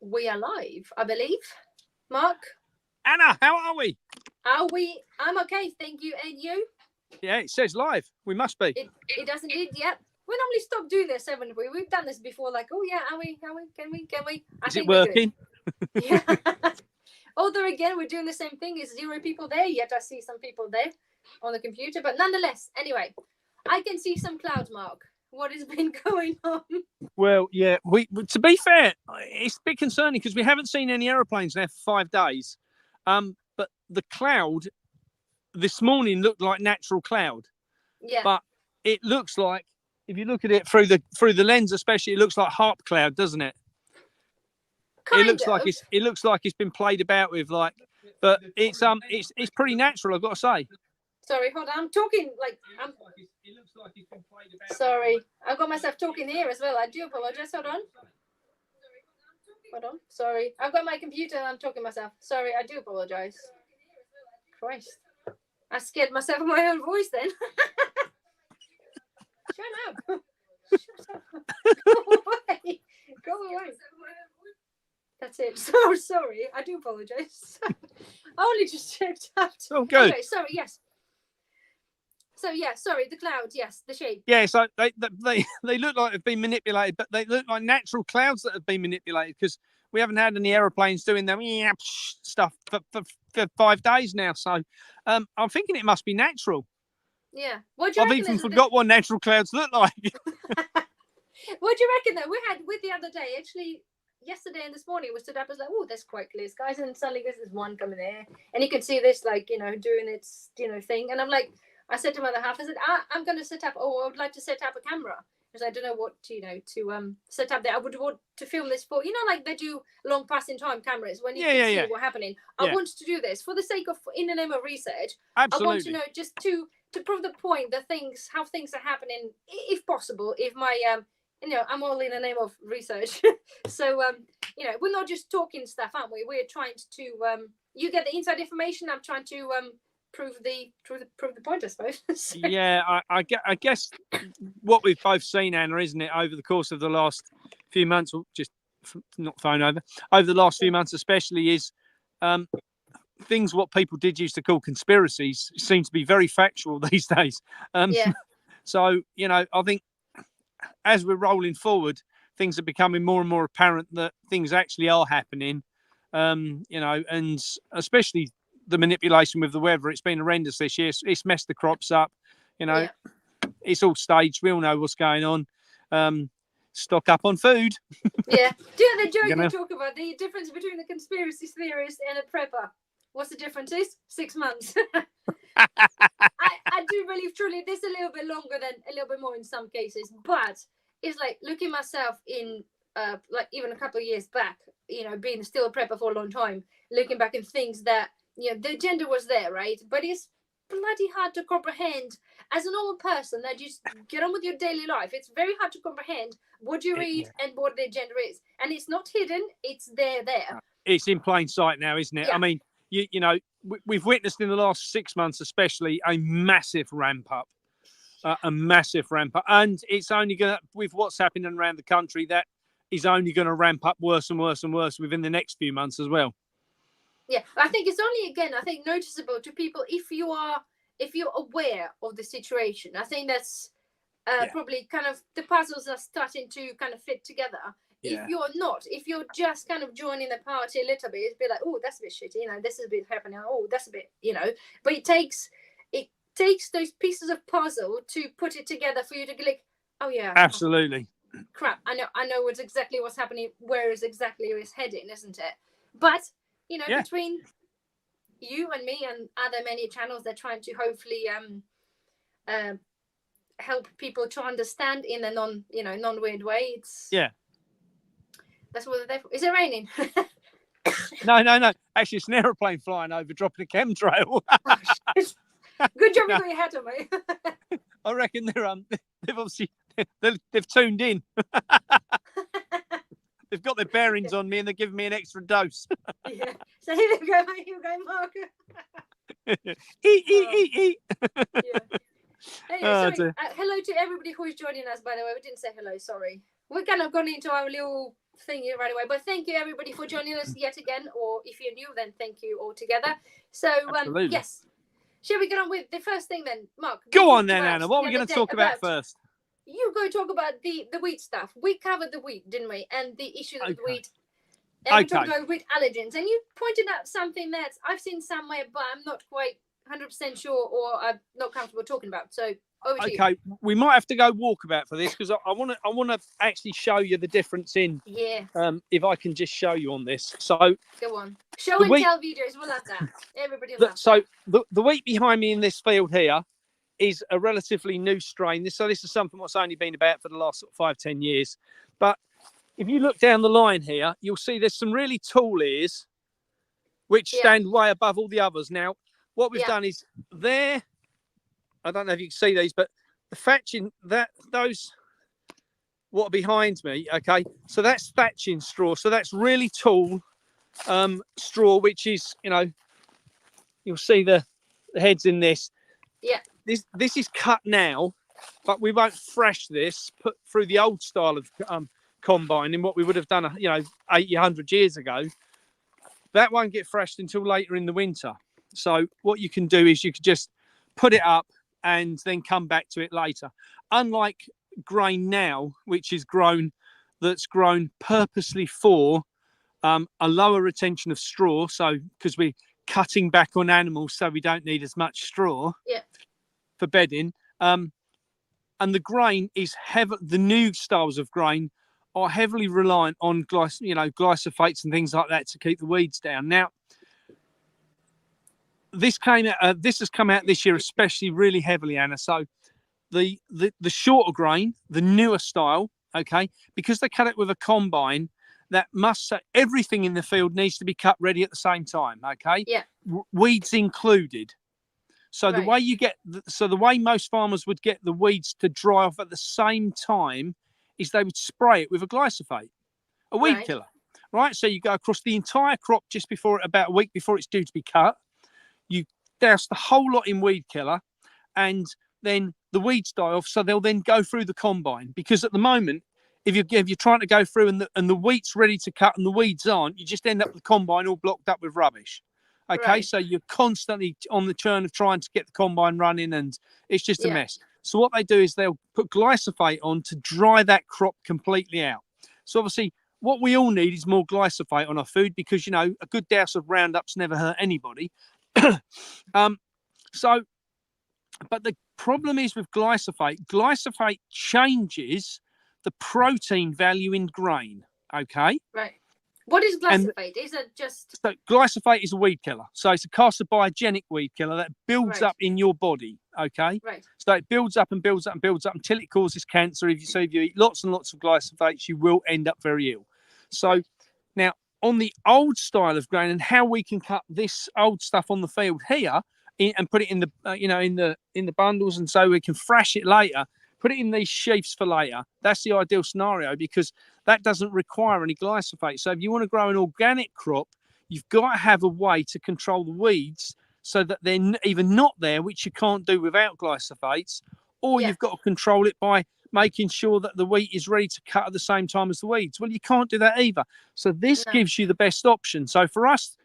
We are live, I believe. Mark? Anna, how are we? Are we? I'm okay, thank you. And you? Yeah, it says live. We must be. It does indeed, yeah. We normally stop doing this, haven't we? We've done this before, like, oh yeah, are we? Can we? Is it working? Yeah. Although again, we're doing the same thing. There's 0 people there, yet I see some people there on the computer. But nonetheless, anyway, I can see some clouds, Mark. What has been going on? Well, yeah, to be fair, it's a bit concerning because we haven't seen any aeroplanes now for 5 days. But the cloud this morning looked like natural cloud. Yeah. But it looks like, if you look at it through the lens, especially, it looks like harp cloud, doesn't it? It looks like it's been played about with, like, but it's pretty natural, I've got to say. Sorry, hold on. I'm talking like I'm. It looks like it's been played about. Sorry, I've got myself talking here as well. I do apologize. Hold on. Hold on. Sorry, I've got my computer and I'm talking myself. Sorry, I do apologize. Christ, I scared myself of my own voice then. Shut up. Shut up. Go away. Go away. That's it. So sorry. I do apologize. I only just checked out. Oh, good. Okay, sorry. Yes. So yeah, sorry, the clouds, yes, the shape. Yeah, so they look like they've been manipulated, but they look like natural clouds that have been manipulated because we haven't had any aeroplanes doing them stuff for 5 days now. So I'm thinking it must be natural. Yeah. What do you reckon? I've even forgot what natural clouds look like. What do you reckon though? We had with the other day, actually yesterday and this morning, we stood up as like, oh, there's quite clear skies, and suddenly there's one coming there, and you can see this like, doing its thing, and I'm like, I said to my other half, I said, I'm going to set up, I would like to set up a camera because I don't know what to set up there. I would want to film this for, like they do long passing time cameras when you can see what's happening. I want to do this for the sake of, in the name of research. Absolutely. I want to know just to prove the point, how things are happening, if possible, if my, I'm all in the name of research. So, we're not just talking stuff, aren't we? We're trying to, you get the inside information. I'm trying to, prove the point, I suppose. So. Yeah, I guess what we've both seen, Anna, isn't it, over the course of the last few months, or just not phone over the last few months especially, is things what people did used to call conspiracies seem to be very factual these days. So, I think as we're rolling forward, things are becoming more and more apparent that things actually are happening, and especially the manipulation with the weather. It's been horrendous this year. It's messed the crops up. It's all staged. We all know what's going on. Stock up on food. Yeah. Do the joke they talk about the difference between the conspiracy theorist and a prepper? What's the difference is? 6 months. I do believe truly this a little bit longer than a little bit more in some cases, but it's like looking myself in like even a couple of years back, being still a prepper for a long time, looking back at things that the agenda was there, right? But it's bloody hard to comprehend as a normal person that just get on with your daily life. It's very hard to comprehend what you read and what the agenda is, and it's not hidden. It's there. It's in plain sight now, isn't it? Yeah. I mean, we've witnessed in the last 6 months, especially, a massive ramp up, and it's only going to, with what's happening around the country, that is only going to ramp up worse and worse and worse within the next few months as well. Yeah, I think it's only, again, noticeable to people if you're aware of the situation. I think that's probably kind of the puzzles are starting to kind of fit together. Yeah. If you're not, if you're just kind of joining the party a little bit, it's a bit like, oh, that's a bit shitty, this is a bit happening. Oh, that's a bit, But it takes those pieces of puzzle to put it together for you to click. Oh yeah, absolutely. Crap, I know what's happening, where is exactly it's heading, isn't it? But between you and me and other many channels, they're trying to hopefully help people to understand in a non-weird way. That's what they're for. Is it raining? No. Actually, it's an aeroplane flying over, dropping a chemtrail. Good job you got your hat on, mate. I reckon they've tuned in. They've got their bearings on me and they're giving me an extra dose. Yeah. So here we go, Mark. Eat. Yeah. Anyway, sorry. Hello to everybody who is joining us, by the way. We didn't say hello, sorry. We're kind of gone into our little thing you right away. But thank you everybody for joining us yet again, or if you're new, then thank you all together. So Absolutely. yes, shall we get on with the first thing then, Mark? Go on then, Anna. What are we going to talk about first? You go talk about the wheat stuff. We covered the wheat, didn't we? And the issues with wheat. And we talked about wheat allergens. And you pointed out something that I've seen somewhere, but I'm not quite 100% sure, or I'm not comfortable talking about. So over to you. We might have to go walkabout for this, because I want to actually show you the difference in. Yeah. If I can just show you on this. So go on. Show and tell videos. We'll love that. Everybody loves that. So the wheat behind me in this field here is a relatively new strain. This is something that's only been about for the last 5-10 years. But if you look down the line here, you'll see there's some really tall ears which stand way above all the others. Now, what we've done is there, I don't know if you can see these, but the thatching, those what are behind me, okay, so that's thatching straw. So that's really tall straw, which is, you'll see the heads in this. Yeah. This is cut now, but we won't thresh this, put through the old style of combining, what we would have done, 80, 100 years ago. That won't get threshed until later in the winter. So what you can do is you could just put it up and then come back to it later. Unlike grain now, which is that's grown purposely for a lower retention of straw. So because we're cutting back on animals, so we don't need as much straw for bedding. And the grain is the new styles of grain are heavily reliant on glyphosates and things like that to keep the weeds down. Now, this has come out this year, especially really heavily, Anna. So the shorter grain, the newer style, okay, because they cut it with a combine, that everything in the field needs to be cut ready at the same time, okay? Yeah. Weeds included. So the way the way most farmers would get the weeds to dry off at the same time is they would spray it with a glyphosate, a weed killer, right? So you go across the entire crop just about a week before it's due to be cut. You douse the whole lot in weed killer, and then the weeds die off. So they'll then go through the combine, because at the moment, if you're trying to go through and the wheat's ready to cut and the weeds aren't, you just end up with the combine all blocked up with rubbish. Okay, so you're constantly on the churn of trying to get the combine running, and it's just a mess. So what they do is they'll put glyphosate on to dry that crop completely out. So obviously, what we all need is more glyphosate on our food, because a good douse of Roundup's never hurt anybody. But the problem is with glyphosate changes the protein value in grain. Okay. Right. What is glyphosate? Is it just... So glyphosate is a weed killer. So it's a carcinogenic weed killer that builds up in your body. Okay. Right. So it builds up and builds up and builds up until it causes cancer. If you eat lots and lots of glyphosates, you will end up very ill. So now on the old style of grain, and how we can cut this old stuff on the field here and put it in the in the bundles, and so we can thrash it later. Put it in these sheaths for later. That's the ideal scenario, because that doesn't require any glyphosate. So if you want to grow an organic crop, you've got to have a way to control the weeds so that they're either not there, which you can't do without glyphosates, or you've got to control it by making sure that the wheat is ready to cut at the same time as the weeds. Well, you can't do that either. So this gives you the best option. So for us,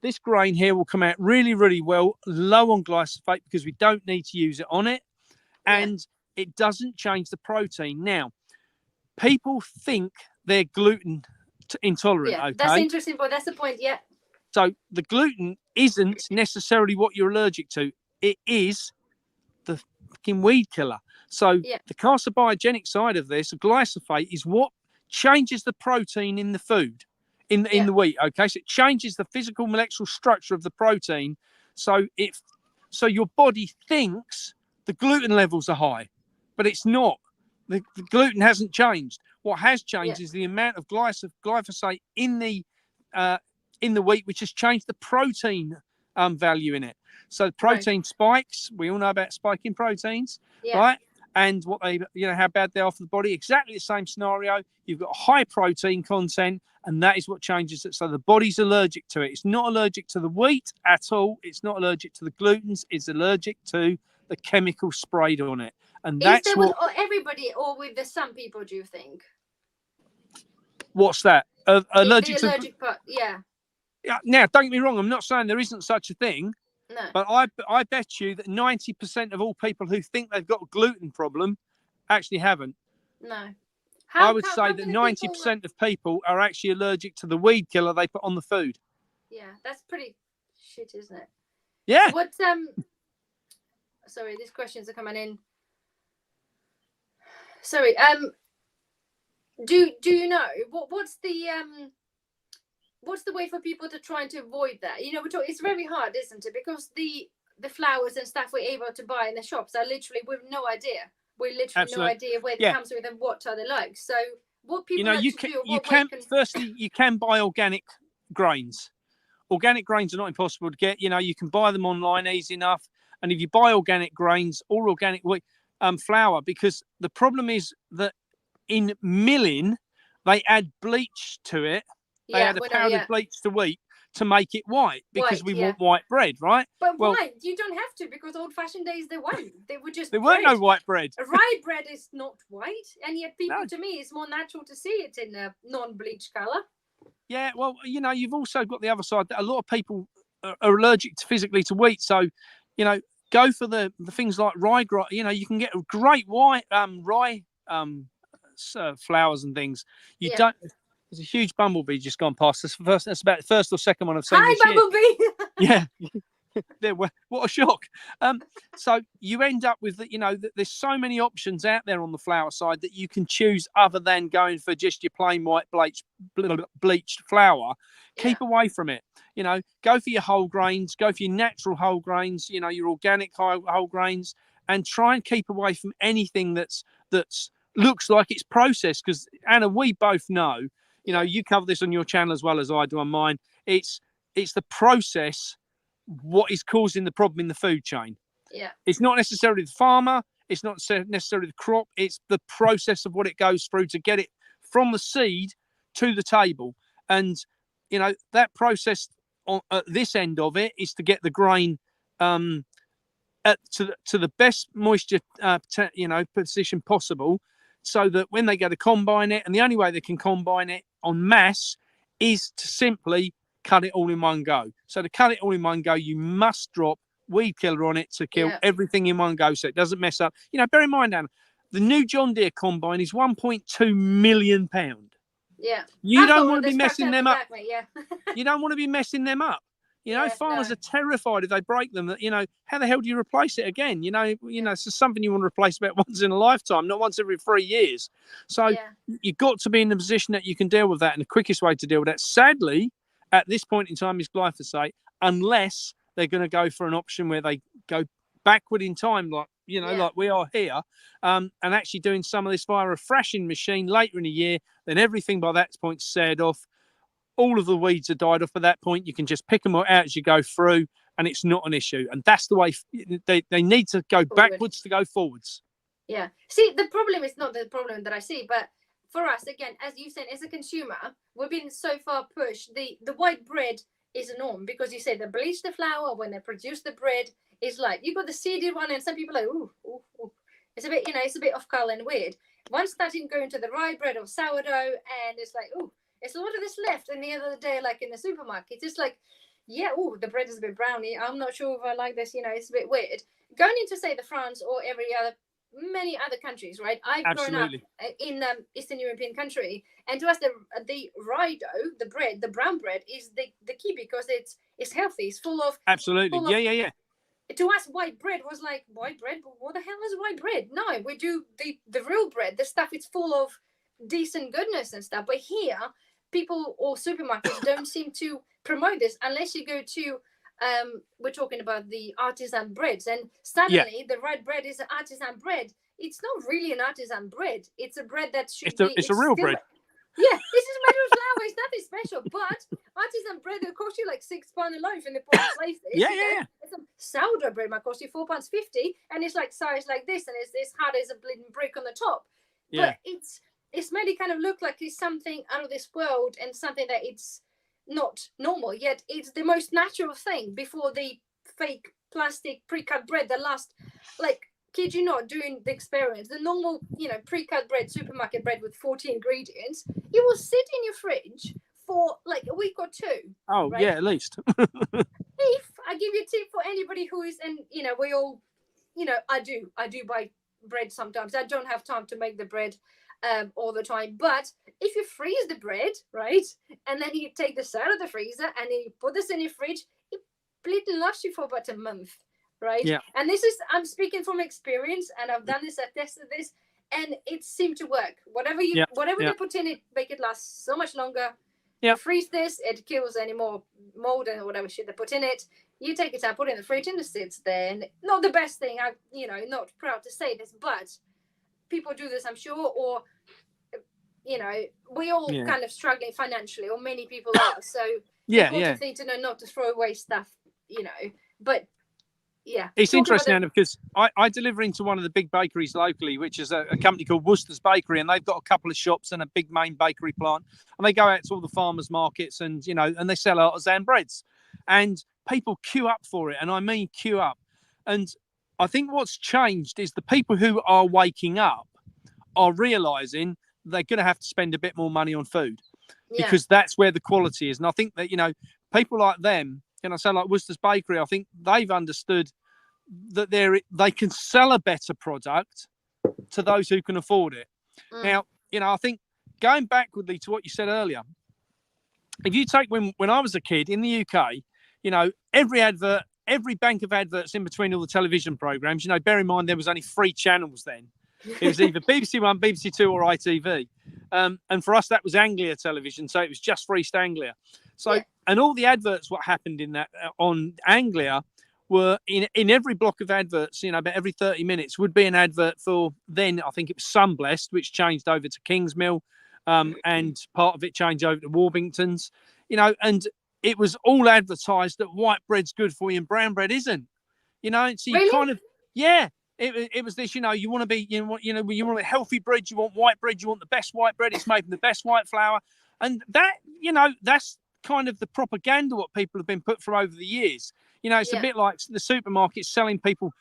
this grain here will come out really, really well, low on glyphosate, because we don't need to use it on it. And it doesn't change the protein. Now, people think they're gluten intolerant. Okay, that's interesting, but that's the point. Yeah. So the gluten isn't necessarily what you're allergic to. It is the fucking weed killer. So the carcinogenic side of this, glyphosate, is what changes the protein in the food, in the wheat. Okay, so it changes the physical molecular structure of the protein. So your body thinks the gluten levels are high, but it's not. The gluten hasn't changed. What has changed is the amount of glyphosate in the wheat, which has changed the protein value in it. So protein spikes. We all know about spiking proteins, right? And what they, how bad they are for the body. Exactly the same scenario. You've got high protein content, and that is what changes it. So the body's allergic to it. It's not allergic to the wheat at all. It's not allergic to the glutens. It's allergic to the chemical sprayed on it. And that's with everybody or with some people, do you think? What's that? The Allergic to. allergic part. Yeah. Now, don't get me wrong. I'm not saying there isn't such a thing, No. but I bet you that 90% of all people who think they've got a gluten problem actually haven't. No. I would say how that many 90% of people are actually allergic to the weed killer they put on the food. Yeah, that's pretty shit, isn't it? Yeah. What sorry, these questions are coming in. Sorry, do you know what's the way for people to try to avoid that? You know, it's very hard, isn't it? Because the flowers and stuff we're able to buy in the shops are literally, we've no idea. We literally no idea where it comes with and what are they like. So what people have to do, firstly, you can buy organic grains. Organic grains are not impossible to get. You know, you can buy them online easy enough. And if you buy organic grains or organic flour, because the problem is that in milling, they add bleach to it. They add a powdered bleach to wheat to make it white, because we want white bread, right? But white, you don't have to, because old-fashioned days they weren't. They were just there weren't no white bread. Rye bread is not white, and yet to me, it's more natural to see it in a non-bleach colour. Yeah, well, you know, you've also got the other side that a lot of people are allergic physically to wheat. So, you know, go for the things like rye. You know, you can get great white rye flowers and things. You don't. There's a huge bumblebee just gone past. That's about the first or second one I've seen this year. Yeah. What a shock. So you end up with that, you know, there's so many options out there on the flour side that you can choose other than going for just your plain white bleached flour. Keep away from it. You know, go for your whole grains, go for your natural whole grains, you know, your organic whole grains, and try and keep away from anything that's looks like it's processed. Because Anna, we both know, you know, you cover this on your channel as well as I do on mine. It's the process what is causing the problem in the food chain. Yeah. It's not necessarily the farmer, it's not necessarily the crop, it's the process of what it goes through to get it from the seed to the table. And, you know, that process at this end of it is to get the grain to the best moisture, position possible, so that when they go to combine it, and the only way they can combine it en masse is to simply cut it all in one go. So to cut it all in one go, you must drop weed killer on it to kill everything in one go, so it doesn't mess up. You know, bear in mind, Anna, the new John Deere combine is £1.2 million. Yeah. You don't want to be messing them up. You don't want to be messing them up. You know, farmers are terrified if they break them. That, you know, how the hell do you replace it again? You know, it's just something you want to replace about once in a lifetime, not once every 3 years. So you've got to be in the position that you can deal with that, and the quickest way to deal with that, sadly, at this point in time, is glyphosate, unless they're going to go for an option where they go backward in time, like like we are here, and actually doing some of this via a thrashing machine later in the year. Then everything by that point said off. All of the weeds are died off at that point. You can just pick them out as you go through, and it's not an issue. And that's the way they need to go backwards to go forwards. Yeah. See, the problem is not the problem that I see, but for us, again, as you said, as a consumer, we've been so far pushed. The white bread is a norm, because you say they bleach the flour when they produce the bread. It's like you got the seeded one, and some people are like, ooh. It's a bit, it's a bit off color and weird. Once starting going to the rye bread or sourdough, and it's like, ooh. It's a lot of this left. And the other day, like in the supermarket, it's like, the bread is a bit browny. I'm not sure if I like this. It's a bit weird. Going into, say, the France or many other countries, right? I've grown up in Eastern European country, and to us the rye dough, the bread, the brown bread, is the key, because it's healthy. It's full of yeah. To us, white bread was like, white bread? But what the hell is white bread? No, we do the real bread. The stuff it's full of decent goodness and stuff. But here, people or supermarkets don't seem to promote this, unless you go to we're talking about the artisan breads, and suddenly the right bread is an artisan bread. It's not really an artisan bread. It's a bread that should it's a real bread. Yeah, this is made with flour. It's nothing special. But artisan bread will cost you like £6 a loaf in the poor places. Yeah. Some sourdough bread might cost you £4.50, and it's like size like this, and it's this hard as a bleeding brick on the top. Yeah. But it's made it kind of look like it's something out of this world, and something that it's not normal, yet it's the most natural thing before the fake plastic pre-cut bread that lasts like kid you not, doing the experiments, the normal, pre-cut bread, supermarket bread with 40 ingredients, it will sit in your fridge for like a week or two. Oh, right? yeah, at least. If I give you a tip for anybody who is, and we all, I do buy bread sometimes. I don't have time to make the bread all the time, but if you freeze the bread, right, and then you take this out of the freezer and then you put this in your fridge, it completely lasts you for about a month, right? Yeah. And this is, I'm speaking from experience, and I've done this, I've tested this, and it seemed to work. Whatever Yeah. they put in it, make it last so much longer. Yeah. You freeze this, it kills any more mold and whatever shit they put in it. You take it out, put it in the fridge, and it sits there. And not the best thing, I not proud to say this, but people do this, I'm sure, or we all kind of struggling financially, or many people are. So important thing to know, not to throw away stuff, but yeah. It's interesting, Anna, because I deliver into one of the big bakeries locally, which is a company called Worcester's Bakery, and they've got a couple of shops and a big main bakery plant, and they go out to all the farmers markets and and they sell artisan breads, and people queue up for it, and I mean queue up. And I think what's changed is the people who are waking up are realizing they're going to have to spend a bit more money on food because that's where the quality is. And I think that people like them, say like Worcester's Bakery, I think they've understood that they can sell a better product to those who can afford it. Now, I think going backwardly to what you said earlier, if you take when I was a kid in the UK, every bank of adverts in between all the television programs, bear in mind there was only 3 channels then. It was either BBC One, BBC Two, or ITV. And for us, that was Anglia television. So it was just for East Anglia. So, and all the adverts, what happened in that on Anglia were in every block of adverts, about every 30 minutes would be an advert for then, I think it was Sunblest, which changed over to Kingsmill, and part of it changed over to Warburton's, and it was all advertised that white bread's good for you and brown bread isn't, so you really? kind of, It was this, you want to be, you want a healthy bread, you want white bread, you want the best white bread, it's made from the best white flour. And that, that's kind of the propaganda what people have been put through over the years. It's a bit like the supermarkets selling people,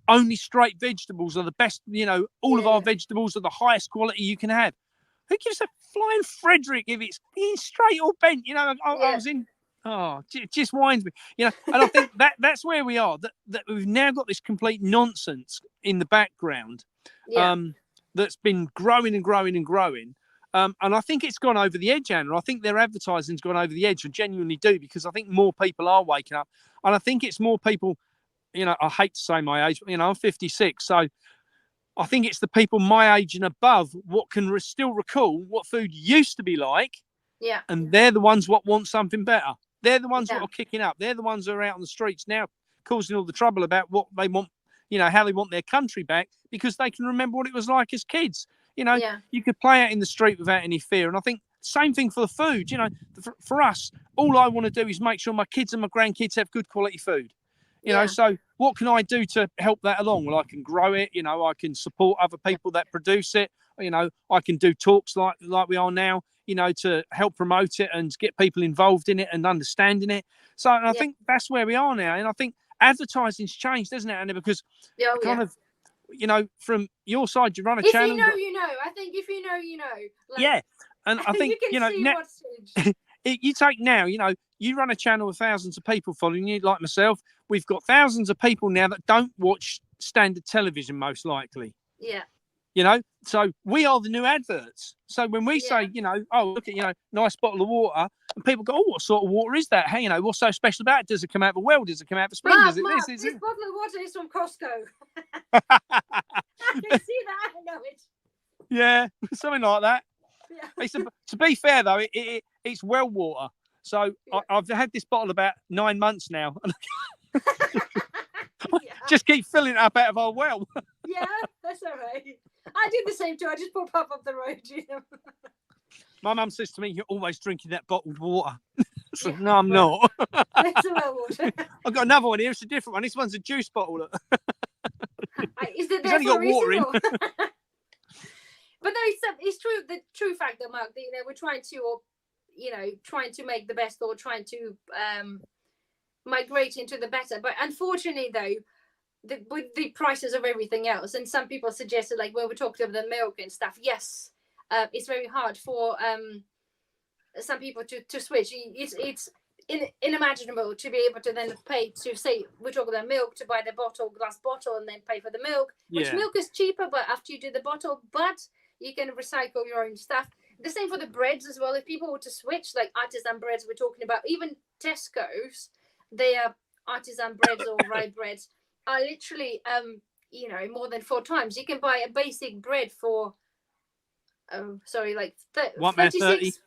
only straight vegetables are the best, all of our vegetables are the highest quality you can have. Who gives a flying Frederick if it's being straight or bent? I was in. Oh, it just winds me, and I think that's where we are. That we've now got this complete nonsense in the background, that's been growing and growing and growing, and I think it's gone over the edge, Anna. I think their advertising's gone over the edge. I genuinely do, because I think more people are waking up, and I think it's more people. I hate to say my age, but I'm 56, so I think it's the people my age and above what can still recall what food used to be like, and they're the ones what want something better. They're the ones that are kicking up. They're the ones that are out on the streets now causing all the trouble about what they want, how they want their country back, because they can remember what it was like as kids. You could play out in the street without any fear. And I think same thing for the food. For us, all I want to do is make sure my kids and my grandkids have good quality food. So what can I do to help that along? Well, I can grow it. I can support other people that produce it. I can do talks like we are now, to help promote it and get people involved in it and understanding it. So I think that's where we are now. And I think advertising's changed, hasn't it, Anna? Because kind of, from your side, you run a channel. If you know. I think if you know, you know. Like, and I think, you can see what's changed. You take now, you run a channel with thousands of people following you, like myself. We've got thousands of people now that don't watch standard television, most likely. Yeah. So we are the new adverts. So when we say, oh, look at, nice bottle of water, and people go, oh, what sort of water is that? Hey, what's so special about it? Does it come out of a well? Does it come out of a spring? Mark, Does it this bottle of water is from Costco. I can see that. I know it. Yeah, something like that. Yeah. To be fair, though, it's well water. So I've had this bottle about 9 months now. Just keep filling it up out of our well. Yeah, that's all right. I did the same too. I just pop up the road, My mum says to me, "You're always drinking that bottled water." So, no, I'm not. It's a well water. I've got another one here. It's a different one. This one's a juice bottle. Is it there only got water in. But no, it's true. The true fact that, Mark, we're trying to make the best, or trying to migrate into the better. But unfortunately, though, with the prices of everything else. And some people suggested, like when we talked about the milk and stuff, yes, it's very hard for some people to switch. It's unimaginable to be able to then pay to, say we talk about milk, to buy the glass bottle and then pay for the milk, which milk is cheaper, but after you do the bottle, but you can recycle your own stuff. The same for the breads as well. If people were to switch, like artisan breads we're talking about, even Tesco's, they are artisan breads or rye breads are literally more than 4 times. You can buy a basic bread for like 36.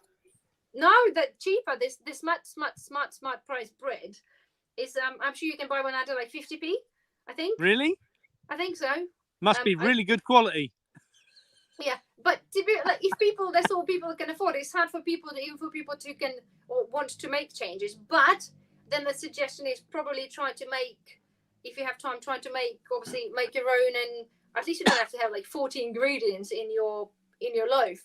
No, that cheaper. This smart price bread is I'm sure you can buy one at like 50p. I think. Really? I think so. Must be really good quality. Yeah, but to be like, if people, that's all people can afford. It's hard for people to can or want to make changes. But then the suggestion is probably try to make, if you have time, trying to make your own, and at least you don't have to have like 40 ingredients in your loaf.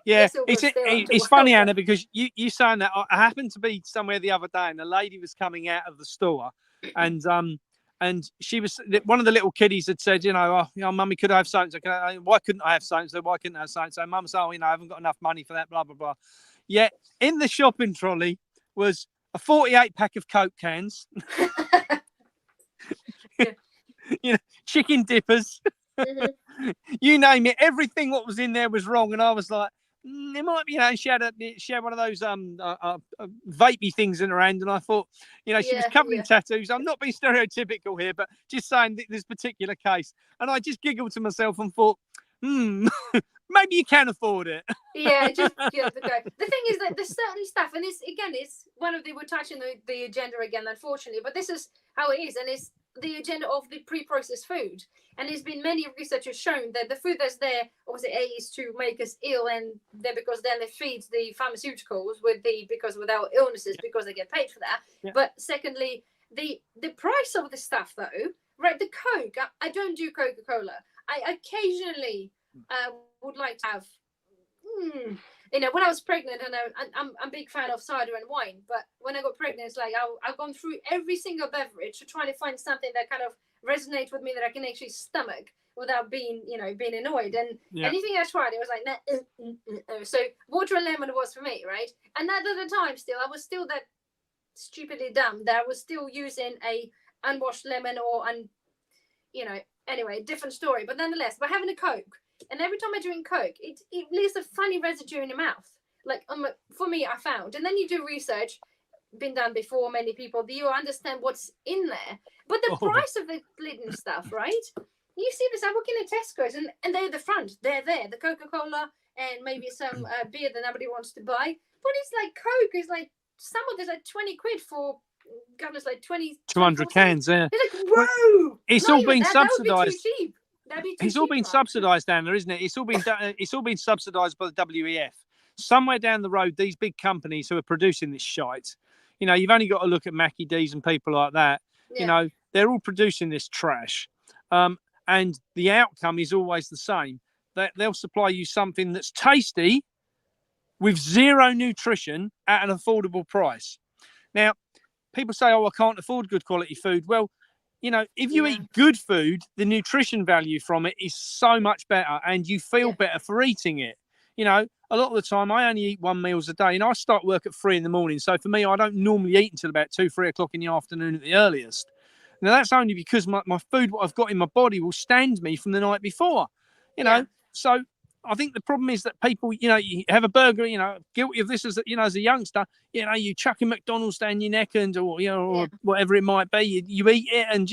Yeah, it's funny, Anna, because you saying that. I happened to be somewhere the other day, and a lady was coming out of the store, and she was, one of the little kiddies had said, Mummy, could I have something? Why couldn't I have something? So why couldn't I have something? So Mum said, I haven't got enough money for that, blah blah blah. Yet in the shopping trolley was a 48 pack of Coke cans, chicken dippers. Mm-hmm. You name it, everything what was in there was wrong, and I was like, it might be, she had one of those vapey things in her hand, and I thought, she was covered in tattoos. I'm not being stereotypical here, but just saying this particular case, and I just giggled to myself and thought, maybe you can afford it. Yeah, just the thing is that there's certain stuff, and it's one of we're touching the agenda again, unfortunately, but this is how it is, and it's the agenda of the pre-processed food. And there's been many researchers shown that the food that's there, obviously, is to make us ill, and because then it feeds the pharmaceuticals because without illnesses, because they get paid for that. Yeah. But secondly, the price of the stuff, though, right? The Coke, I don't do Coca-Cola. I occasionally would like to have, when I was pregnant, and I'm a big fan of cider and wine, but when I got pregnant, it's like I've gone through every single beverage to try to find something that kind of resonates with me, that I can actually stomach without being annoyed. And anything I tried, it was like, nah. So water and lemon was for me, right? And at the time, I was still that stupidly dumb that I was still using a unwashed lemon anyway, different story. But nonetheless, by having a Coke, and every time I drink Coke, it leaves a funny residue in your mouth. Like for me, I found, and then you do research, been done before, many people, you understand what's in there. But the price of the lid and stuff, right? You see this, I walk in Tesco's, and they're the front, they're there, the Coca-Cola, and maybe some beer that nobody wants to buy. But it's like Coke is like, some of there's like 20 quid for, goodness, like 200 cans, yeah. It's like, whoa! It's all been subsidised. That would be too cheap. It's all been subsidised, Anna, isn't it? It's all been subsidised by the WEF. Somewhere down the road, these big companies who are producing this shite, you've only got to look at Mackie D's and people like that. Yeah. They're all producing this trash, and the outcome is always the same. They'll supply you something that's tasty, with zero nutrition at an affordable price. Now, people say, "Oh, I can't afford good quality food." Well, if you eat good food, the nutrition value from it is so much better, and you feel better for eating it. A lot of the time I only eat 1 meal a day, and I start work at 3 a.m. So for me, I don't normally eat until about 2-3 o'clock in the afternoon at the earliest. Now that's only because my food, what I've got in my body, will stand me from the night before. So I think the problem is that people, you have a burger, guilty of this as a youngster, you chuck a McDonald's down your neck or whatever it might be. You eat it and,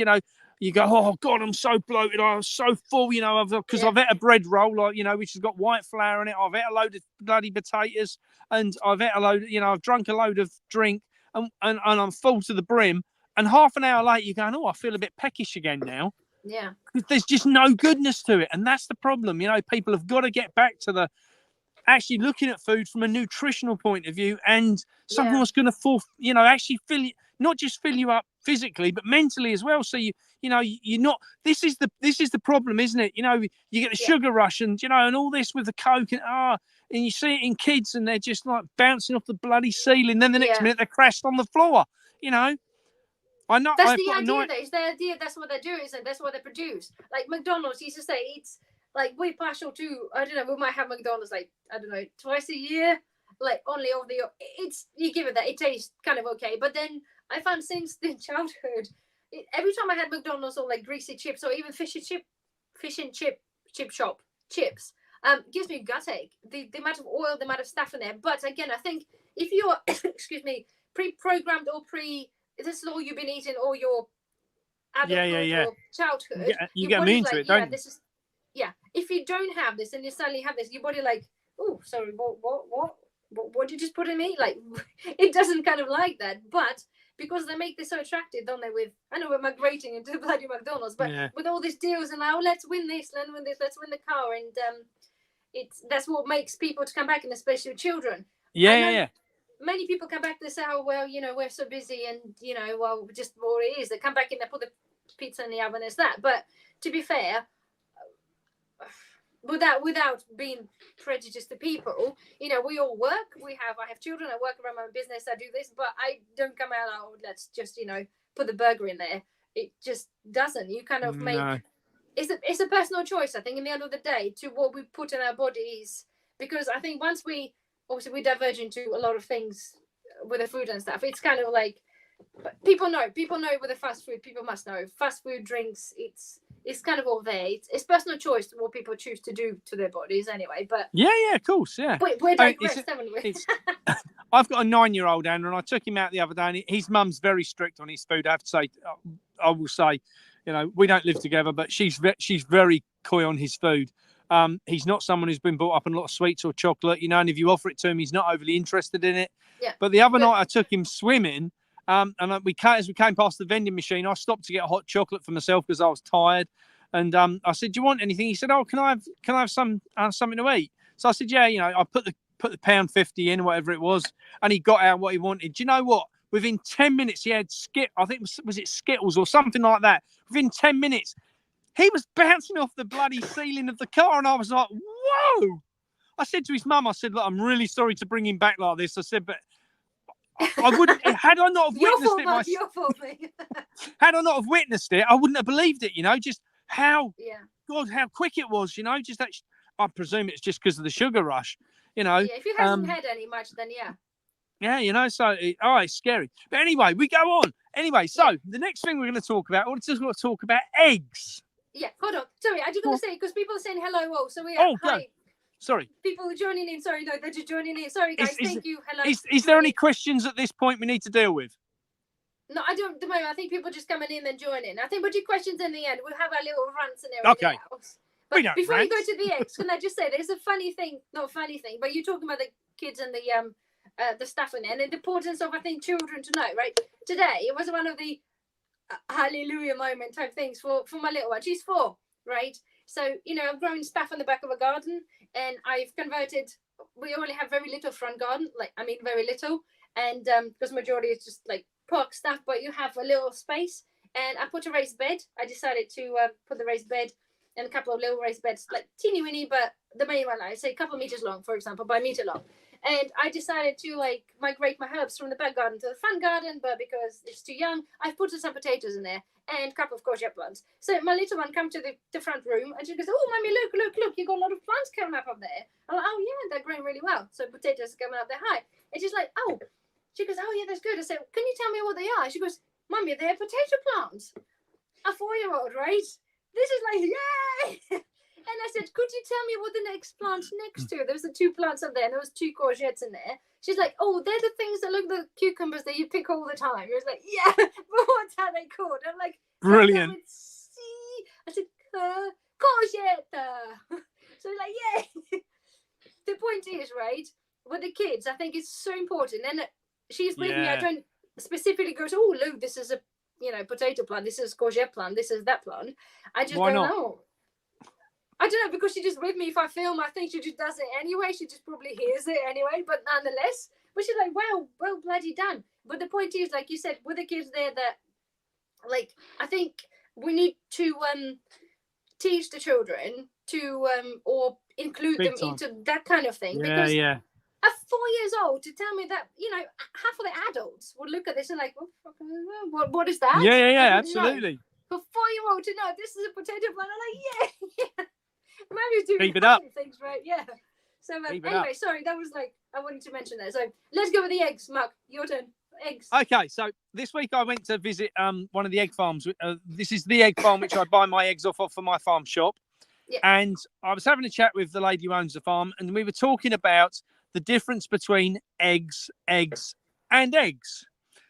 you go, oh God, I'm so bloated. I'm so full, because I've ate a bread roll, which has got white flour in it. I've ate a load of bloody potatoes, and I've ate a load, I've drunk a load of drink, and I'm full to the brim. And half an hour later, you're going, oh, I feel a bit peckish again now. Yeah. There's just no goodness to it. And that's the problem. People have got to get back to actually looking at food from a nutritional point of view, and something that's going to actually fill you, not just fill you up physically, but mentally as well. So you're not, this is the problem, isn't it? You get the sugar rush and, and all this with the Coke and you see it in kids, and they're just like bouncing off the bloody ceiling. Then the next minute they're crashed on the floor, I know. That's I've the got a idea. night. Though. It's the idea. That's what they do, and that's what they produce. Like McDonald's used to say, it's like we're partial to. I don't know. We might have McDonald's like I don't know twice a year. Like only of the. It's you give it that it tastes kind of okay, but then I found since the childhood, every time I had McDonald's or like greasy chips or even fish and chip shop chips, gives me gut ache. The amount of oil, the amount of stuff in there. But again, I think if you are excuse me pre-programmed or this is all you've been eating all your adulthood or childhood, You your get me body's into like, it, don't you? this is if you don't have this and you suddenly have this, your body like, oh, sorry, what did you just put in me? Like, it doesn't kind of like that. But because they make this so attractive, don't they? With I know we're migrating into bloody McDonald's, but with all these deals and now let's win this, let's win the car, and that's what makes people to come back, and especially children. Yeah. Many people come back, they say, oh, well, we're so busy, and, well, just what it is. They come back and they put the pizza in the oven, it's that. But to be fair, without being prejudiced to people, we all work. I have children, I work around my business, I do this, but I don't come out, oh, let's just, put the burger in there. It just doesn't. You kind of make, it's a personal choice, I think, in the end of the day, to what we put in our bodies. Because I think once we diverge into a lot of things with the food and stuff. It's kind of like, people know with the fast food, people must know fast food, drinks, it's kind of all there. It's personal choice to what people choose to do to their bodies anyway. But of course, yeah. We're digressed, haven't we? I've got a 9-year-old, Anna, and I took him out the other day, and his mum's very strict on his food. I have to say, I will say, we don't live together, but she's very coy on his food. He's not someone who's been brought up on a lot of sweets or chocolate, and if you offer it to him, he's not overly interested in it. Yeah. But the other night I took him swimming, and as we came past the vending machine, I stopped to get a hot chocolate for myself because I was tired. And I said, "Do you want anything?" He said, "Oh, can I have some something to eat?" So I said, "Yeah." I put the £1.50 in, whatever it was, and he got out what he wanted. Do you know what? Within 10 minutes, he had I think was it Skittles or something like that. Within 10 minutes. He was bouncing off the bloody ceiling of the car, and I was like, whoa. I said to his mum, I said, look, I'm really sorry to bring him back like this. I said, but I wouldn't, had I not have witnessed it, your fault, mate. Had I not have witnessed it, I wouldn't have believed it, just how, God, how quick it was, just that, I presume it's just because of the sugar rush, Yeah, if you haven't had any much, then yeah. Yeah, so, it's scary. But anyway, we go on. Anyway, so the next thing we're going to talk about, we're just going to talk about eggs. Yeah, hold on. Sorry, I just want to say, because people are saying hello. Oh, so we are. Hi. Sorry. People are joining in. Sorry, no, they're just joining in. Sorry, guys. Thank you. Hello. Is there any questions at this point we need to deal with? No, I don't. I think people are just coming in and joining. I think we'll do questions in the end. We'll have our little rants and everything else. But before you go to the eggs, can I just say there's a funny thing, not funny thing, but you're talking about the kids and the stuff in there, and the importance of, I think, children to know, right? Today, it was one of the hallelujah moment type things for my little one. She's 4, right? So, I've grown stuff in the back of a garden, and I've converted, we only have very little front garden, very little, and because majority is just like park stuff, but you have a little space, and I put a raised bed. I decided to put the raised bed and a couple of little raised beds, like teeny weeny, but the main one, I say a couple of meters long, for example, by a meter long. And I decided to migrate my herbs from the back garden to the front garden, but because it's too young, I've put some potatoes in there and a couple of courgette plants. So my little one come to the front room and she goes, "Oh, mommy, look, you got a lot of plants coming up there." I'm like, "Oh yeah, they're growing really well." So potatoes are coming up there high. And she's like, "Oh," she goes, "Oh yeah, that's good." I said, "Can you tell me what they are?" She goes, "Mommy, they're potato plants." A 4-year-old, right? This is like, yay! And I said, "Could you tell me what the next plant's next to?" There was the 2 plants up there, and there was 2 courgettes in there. She's like, "Oh, they're the things that look like cucumbers that you pick all the time." It was like, "Yeah, but what's how they called?" I'm like, brilliant. I said, "Courgette." So like, yay. The point is, right, with the kids, I think it's so important. And she's with me. I don't specifically go to, "Oh, look, this is a potato plant. This is courgette plant. This is that plant." I just don't know. I don't know, because she just with me. If I film, I think she just does it anyway. She just probably hears it anyway, but nonetheless. But she's like, well bloody done. But the point is, like you said, with the kids there, that, like, I think we need to teach the children to or include them into that kind of thing. Because at 4 years old to tell me that, half of the adults would look at this and like, what is that? Yeah, absolutely. For a 4-year-old to know this is a potato plant, I'm like, yeah. Mary's doing Keep it up. things right, yeah. So anyway, sorry, that was like, I wanted to mention that. So let's go with the eggs, Mark. Your turn. Eggs. Okay, so this week I went to visit one of the egg farms. This is the egg farm which I buy my eggs off of for my farm shop. Yeah. And I was having a chat with the lady who owns the farm, and we were talking about the difference between eggs, and eggs.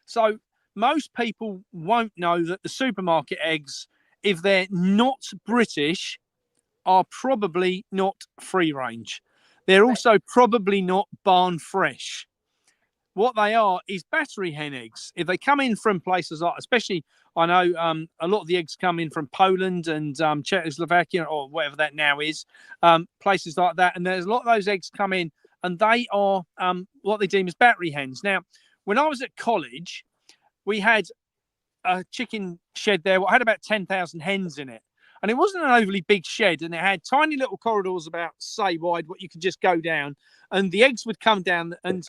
So most people won't know that the supermarket eggs, if they're not British, are probably not free range. They're also probably not barn fresh. What they are is battery hen eggs. If they come in from places like, especially, I know a lot of the eggs come in from Poland and Czechoslovakia or whatever that now is, places like that. And there's a lot of those eggs come in, and they are what they deem as battery hens. Now, when I was at college, we had a chicken shed there. I had about 10,000 hens in it. And it wasn't an overly big shed, and it had tiny little corridors about, say, wide, what you could just go down. And the eggs would come down, and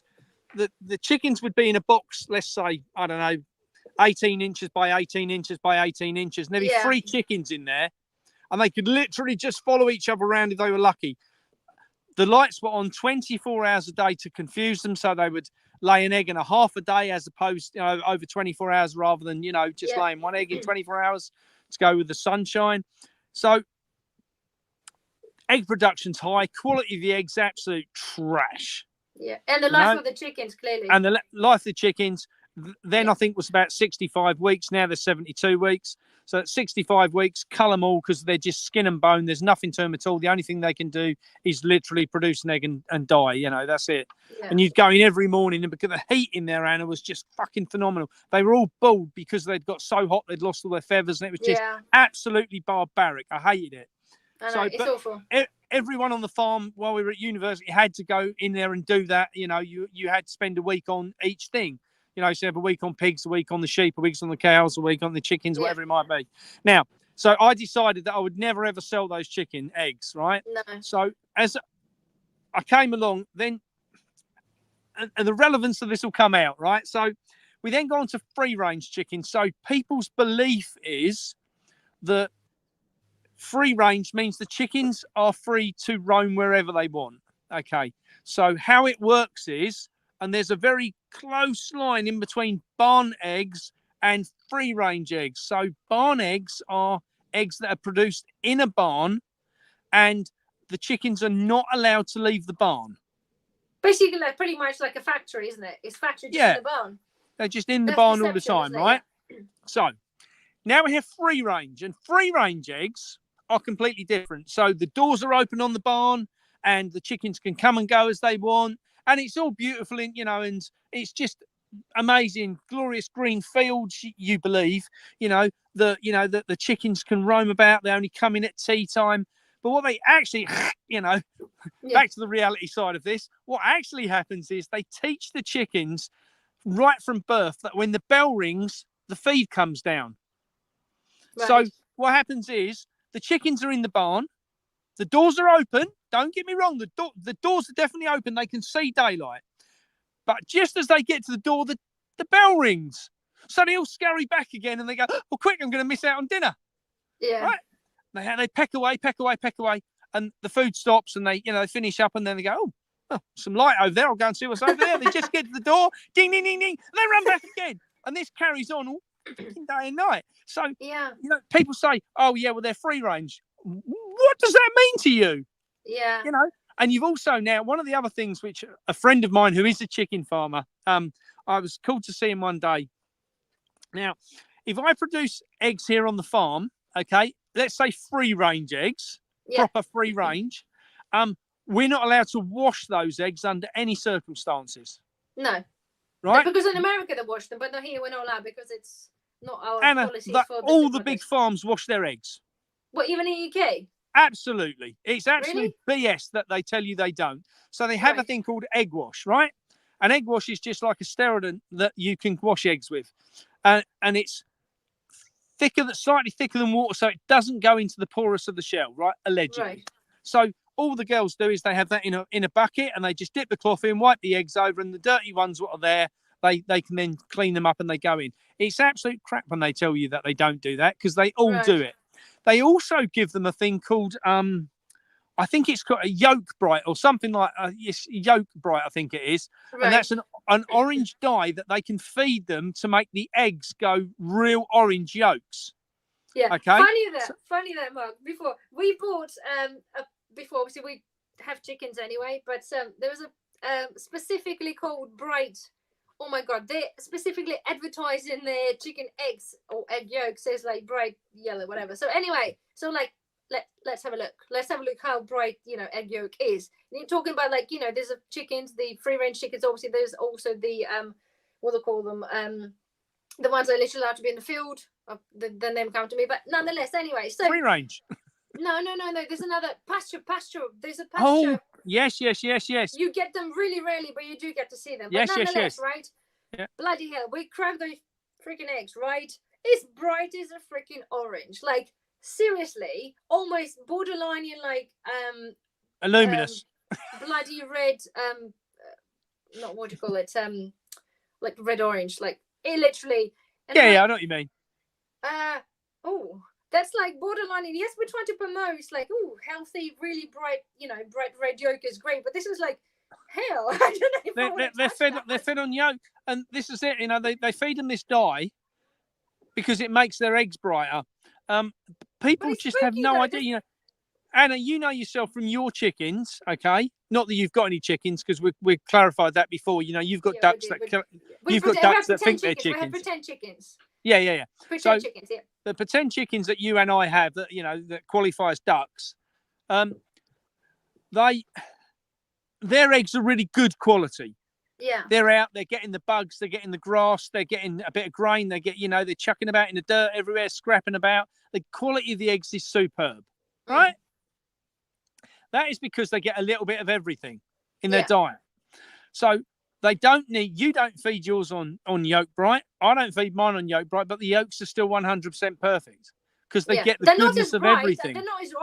the chickens would be in a box, let's say, I don't know, 18 inches by 18 inches by 18 inches. And there'd be 3 chickens in there, and they could literally just follow each other around if they were lucky. The lights were on 24 hours a day to confuse them, so they would lay an egg in a half a day as opposed, over 24 hours rather than, just laying one egg in 24 hours to go with the sunshine. So egg production's high, quality of the eggs absolute trash. Yeah, and the life of the chickens, clearly. And the life of the chickens, then I think was about 65 weeks. Now they're 72 weeks. So at 65 weeks, cull them all because they're just skin and bone. There's nothing to them at all. The only thing they can do is literally produce an egg and die. That's it. Yeah. And you'd go in every morning, and because the heat in their animal was just fucking phenomenal. They were all bald because they'd got so hot they'd lost all their feathers, and it was just absolutely barbaric. I hated it. I know, it's awful. Everyone on the farm while we were at university had to go in there and do that. You had to spend a week on each thing. So you have a week on pigs, a week on the sheep, a week on the cows, a week on the chickens, whatever it might be. Now, so I decided that I would never, ever sell those chicken eggs, right? No. So as I came along, then, and the relevance of this will come out, right? So we then go on to free-range chicken. So people's belief is that free range means the chickens are free to roam wherever they want. Okay. So how it works is, and there's a very close line in between barn eggs and free range eggs. So barn eggs are eggs that are produced in a barn, and the chickens are not allowed to leave the barn. Basically, pretty much like a factory, isn't it? It's factory just in the barn. They're just in the barn all the time, right? So now we have free range, and free range eggs are completely different. So the doors are open on the barn, and the chickens can come and go as they want, and it's all beautiful, and it's just amazing, glorious green fields. You believe, that the chickens can roam about. They only come in at tea time. But what they actually, back to the reality side of this, what actually happens is they teach the chickens right from birth that when the bell rings, the feed comes down. Right. So what happens is the chickens are in the barn. The doors are open. Don't get me wrong. The doors are definitely open. They can see daylight. But just as they get to the door, the bell rings. So they all scurry back again, and they go, "Oh, quick, I'm going to miss out on dinner." Yeah. Right? They peck away, and the food stops, and they finish up, and then they go, oh, some light over there. I'll go and see what's over there. They just get to the door, ding, ding, ding, ding, and they run back again. And this carries on all day and night. So, people say, oh, yeah, well, they're free range. What does that mean to you? Yeah. And you've also now, one of the other things which a friend of mine who is a chicken farmer, I was called to see him one day. Now, if I produce eggs here on the farm, okay, let's say free range eggs, proper free range, we're not allowed to wash those eggs under any circumstances. No. Right? Because in America they wash them, but not here we're not allowed because it's not our policy. All the big farms wash their eggs. What, even in the UK? Absolutely. It's actually BS that they tell you they don't. So they have a thing called egg wash, right? An egg wash is just like a steroid that you can wash eggs with. And it's slightly thicker than water, so it doesn't go into the porous of the shell, right? Allegedly. Right. So all the girls do is they have that in a bucket, and they just dip the cloth in, wipe the eggs over, and the dirty ones what are there, they can then clean them up and they go in. It's absolute crap when they tell you that they don't do that, because they all do it. They also give them a thing called I think it's got a yolk bright or something like yes, yolk bright, I think it is. Right. And that's an orange dye that they can feed them to make the eggs go real orange yolks. Yeah. Okay. Funny that, Mark. Before we bought before obviously we have chickens anyway, but there was a specifically called bright. Oh my god, they specifically advertise in their chicken eggs or egg yolk says like bright yellow, whatever. So anyway, so like let's have a look. Let's have a look how bright, egg yolk is. And you're talking about like, there's a chickens, the free range chickens. Obviously, there's also the what do they call them? The ones that are literally allowed to be in the field. The name come to me, but nonetheless, anyway. So free range. No. There's another pasture. There's a pasture. Oh, yes. You get them really rarely, but you do get to see them. But nonetheless, right? Yeah. Bloody hell, we crack those freaking eggs, right? It's bright as a freaking orange. Like, seriously, almost borderline in like luminous, bloody red. Not what do you call it? Like red orange. Like it literally. Yeah, I know what you mean. That's like borderline. Yes, we're trying to promote like, healthy, really bright, bright red yolk is great. But this is like, hell, I don't know if they're fed on yolk, and this is it. They feed them this dye because it makes their eggs brighter. People just have no idea. Anna, you know yourself from your chickens, okay? Not that you've got any chickens, because we've clarified that before. You've got ducks that think they're chickens. We have pretend chickens. Yeah. Pretend chickens, yeah. The pretend chickens that you and I have that that qualify as ducks, their eggs are really good quality. Yeah. They're out, they're getting the bugs, they're getting the grass, they're getting a bit of grain, they're chucking about in the dirt everywhere, scrapping about. The quality of the eggs is superb. Right? That is because they get a little bit of everything in their diet. So you don't feed yours on yolk bright. I don't feed mine on yolk bright, but the yolks are still 100% perfect because they get the goodness of everything. They're not as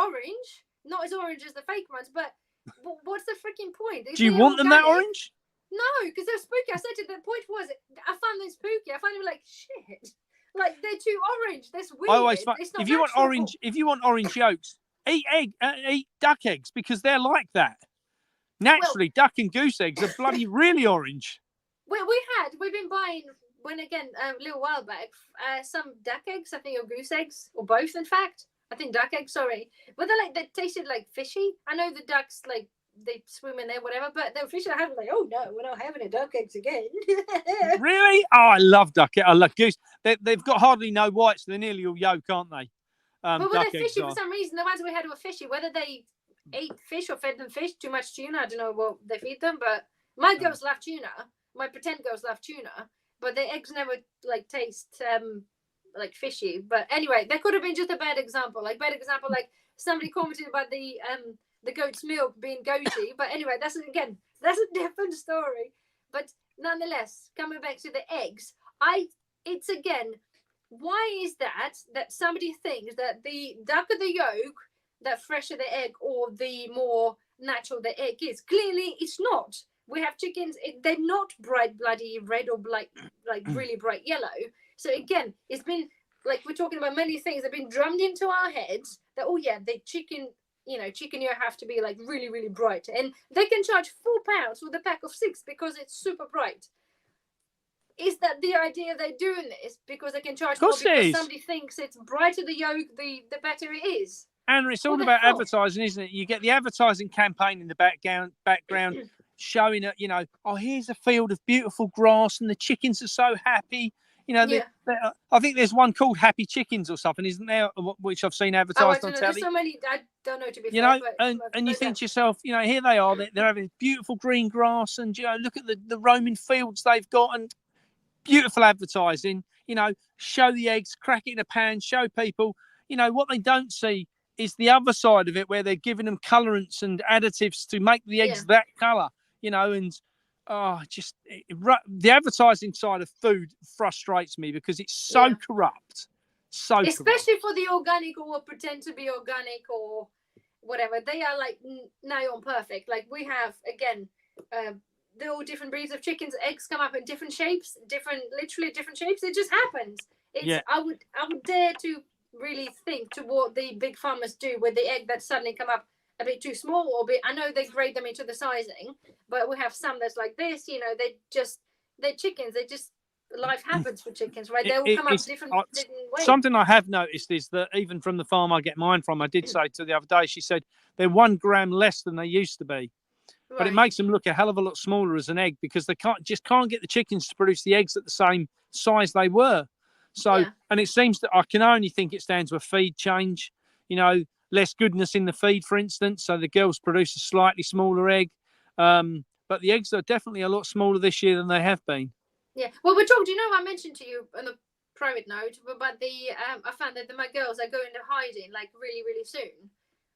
orange as the fake ones, but what's the freaking point? Do you want them that orange? No, because they're spooky. I said to the point was, I found them spooky. I find them like shit. Like they're too orange. That's weird. I always find, if you want orange yolks, eat duck eggs because they're like that. Naturally, duck and goose eggs are bloody really orange. We've been buying a little while back some duck eggs, I think, or goose eggs, or both. In fact, I think duck eggs. Sorry, but they tasted like fishy. I know the ducks like they swim in there, whatever, but the fish I had like, oh no, we're not having a duck eggs again. Really? Oh, I love duck eggs. I love goose. They've got hardly no whites. They're nearly all yolk, aren't they? But were they fishy for some reason? The ones we had were fishy. Whether they ate fish or fed them fish, too much tuna, I don't know what they feed them, but my girls love tuna. My pretend girls love tuna, but their eggs never like taste like fishy. But anyway, that could have been just a bad example. Like somebody commented about the goat's milk being goaty, but anyway, that's a different story. But nonetheless, coming back to the eggs, it's again, why is that somebody thinks that the darker the yolk, the fresher the egg, or the more natural the egg is? Clearly, it's not. We have chickens; they're not bright, bloody red or like really bright yellow. So again, it's been like we're talking about many things that have been drummed into our heads that the chicken. Chicken you have to be like really, really bright, and they can charge £4 with a pack of 6 because it's super bright. Is that the idea they're doing this because they can charge more because somebody thinks it's brighter the yolk, the better it is? And it's all about advertising, isn't it? You get the advertising campaign in the background showing it. Here's a field of beautiful grass, and the chickens are so happy. I think there's one called Happy Chickens or something, isn't there? Which I've seen advertised on telly. There's so many. I don't know to be fair. And you think to yourself, here they are. They're having beautiful green grass, and look at the roaming fields they've got, and beautiful advertising. Show the eggs, crack it in a pan, show people. What they don't see is the other side of it, where they're giving them colorants and additives to make the eggs that color. The advertising side of food frustrates me because it's so corrupt. Especially for the organic or pretend to be organic or whatever, they are like nigh on perfect. Like we have again, they're all different breeds of chickens. Eggs come up in different shapes, literally different shapes. It just happens. It's Yeah. I would dare to really think to what the big farmers do with the egg that suddenly come up a bit too small or bit. I know they grade them into the sizing, but we have some that's like this. You know, they're chickens. They just life happens for chickens, right? They all come up different ways. Something I have noticed is that even from the farm I get mine from, I did say to the other day, she said they're 1 gram less than they used to be. But it makes them look a hell of a lot smaller as an egg because they can't get the chickens to produce the eggs at the same size they were. So, and it seems that I can only think it's down to a feed change, you know, less goodness in the feed, for instance. So the girls produce a slightly smaller egg. But the eggs are definitely a lot smaller this year than they have been. Yeah. Well, we talked, you know, I mentioned to you on a private note about the, I found that my girls are going to hiding like really, really soon.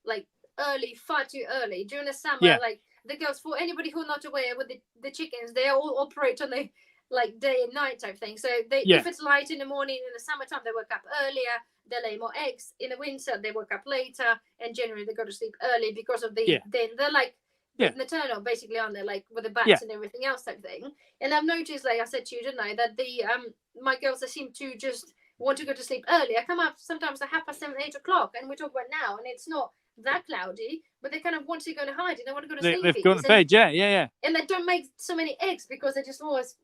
Like early, far too early. During the summer, like the girls, for anybody who's not aware with the chickens, they all operate on the like day and night type thing. So if it's light in the morning in the summertime, they wake up earlier. They lay more eggs. In the winter, they wake up later, and generally they go to sleep early because of the. Then they're like maternal, basically, aren't they? Like with the bats and everything else type thing. And I've noticed, like I said to you, didn't I, that the my girls, they seem to just want to go to sleep early. I come up sometimes at 7:30, 8 o'clock, and we talk about now, and it's not that cloudy, but they kind of want to go to hide and they want to go to sleep. They've gone to bed, yeah. And they don't make so many eggs because they're just always,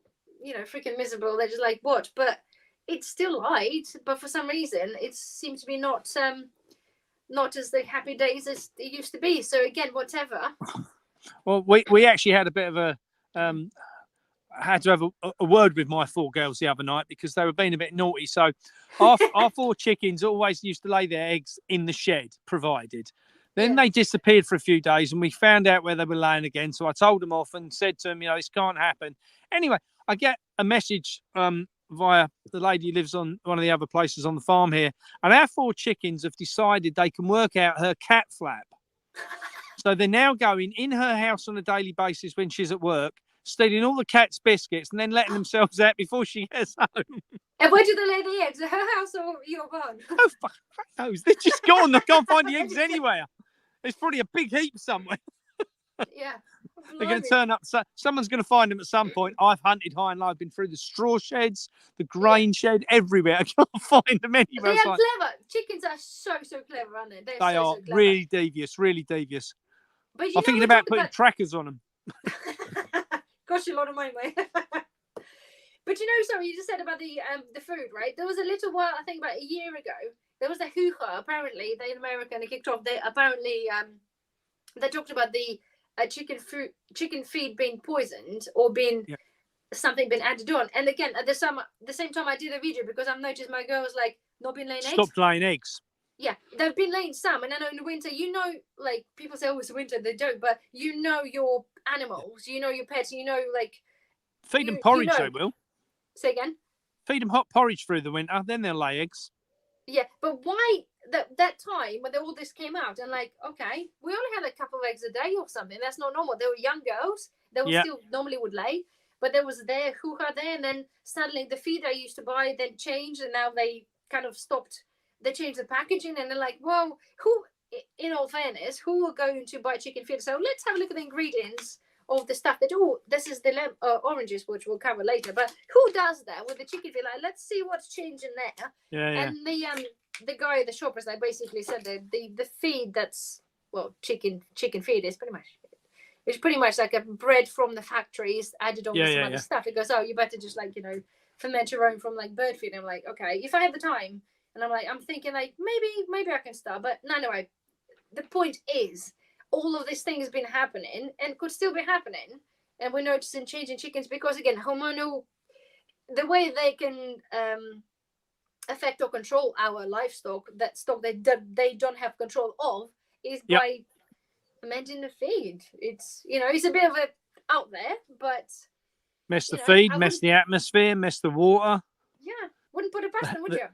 you know, freaking miserable. They're just like, what? But it's still light, but for some reason it seems to be not as the happy days as it used to be. So again, whatever. Well, we actually had a bit of a had to have a word with my 4 girls the other night because they were being a bit naughty. So our 4 chickens always used to lay their eggs in the shed, provided. Then they disappeared for a few days and we found out where they were laying again. So I told them off and said to them, you know, this can't happen. Anyway, I get a message via the lady who lives on one of the other places on the farm here. And our 4 chickens have decided they can work out her cat flap. So they're now going in her house on a daily basis when she's at work, stealing all the cat's biscuits and then letting themselves out before she gets home. And where do they lay the eggs? At her house or your barn? Oh, fuck knows. They're just gone. They can't find the eggs anywhere. There's probably a big heap somewhere. Yeah. They're going to turn up. So someone's going to find them at some point. I've hunted high and low. I've been through the straw sheds, the grain shed, everywhere. I can't find them anywhere. They are clever. Chickens are so clever, aren't they? They are so really devious, really devious. But I'm thinking about putting trackers on them. Cost you a lot of money, mate. But you know, sorry, you just said about the food, right? There was a little while, I think about a year ago, there was a hoo-ha, apparently, in America, and it kicked off. They apparently, they talked about the chicken feed being poisoned or being something been added on. And again, at the same time I did a video because I've noticed my girls like not been laying eggs. Stopped laying eggs. Yeah, they've been laying some, and I know in the winter, you know, like people say, oh, it's winter, they don't, but you know your animals, you know your pets, you know, like feed them porridge, they will. Say again. Feed them hot porridge through the winter, then they'll lay eggs. Yeah, but why that time when all this came out and like, okay, we only had a couple of eggs a day or something. That's not normal. They were young girls. They were still normally would lay, but there was their hoo-ha there, and then suddenly the feed I used to buy then changed, and now they kind of stopped. They changed the packaging, and they're like, well, who, in all fairness, who are going to buy chicken feed? So let's have a look at the ingredients of the stuff that, this is the oranges, which we'll cover later. But who does that with the chicken feed? Like, let's see what's changing there. Yeah. And the guy at the shop, like, basically said that the feed that's, well, chicken feed is pretty much like a bread from the factories added on with some other stuff. It goes, oh, you better just like, you know, ferment your own from like bird feed. And I'm like, okay, if I had the time. And I'm thinking like, maybe I can start. But no, anyway, the point is, all of this thing has been happening and could still be happening. And we're noticing change in chickens because, again, hormonal, the way they can affect or control our livestock, that stock they don't have control of, is by amending the feed. It's, you know, it's a bit of a out there, but... Mess the feed, mess the atmosphere, mess the water. Yeah, wouldn't put it past them, would you?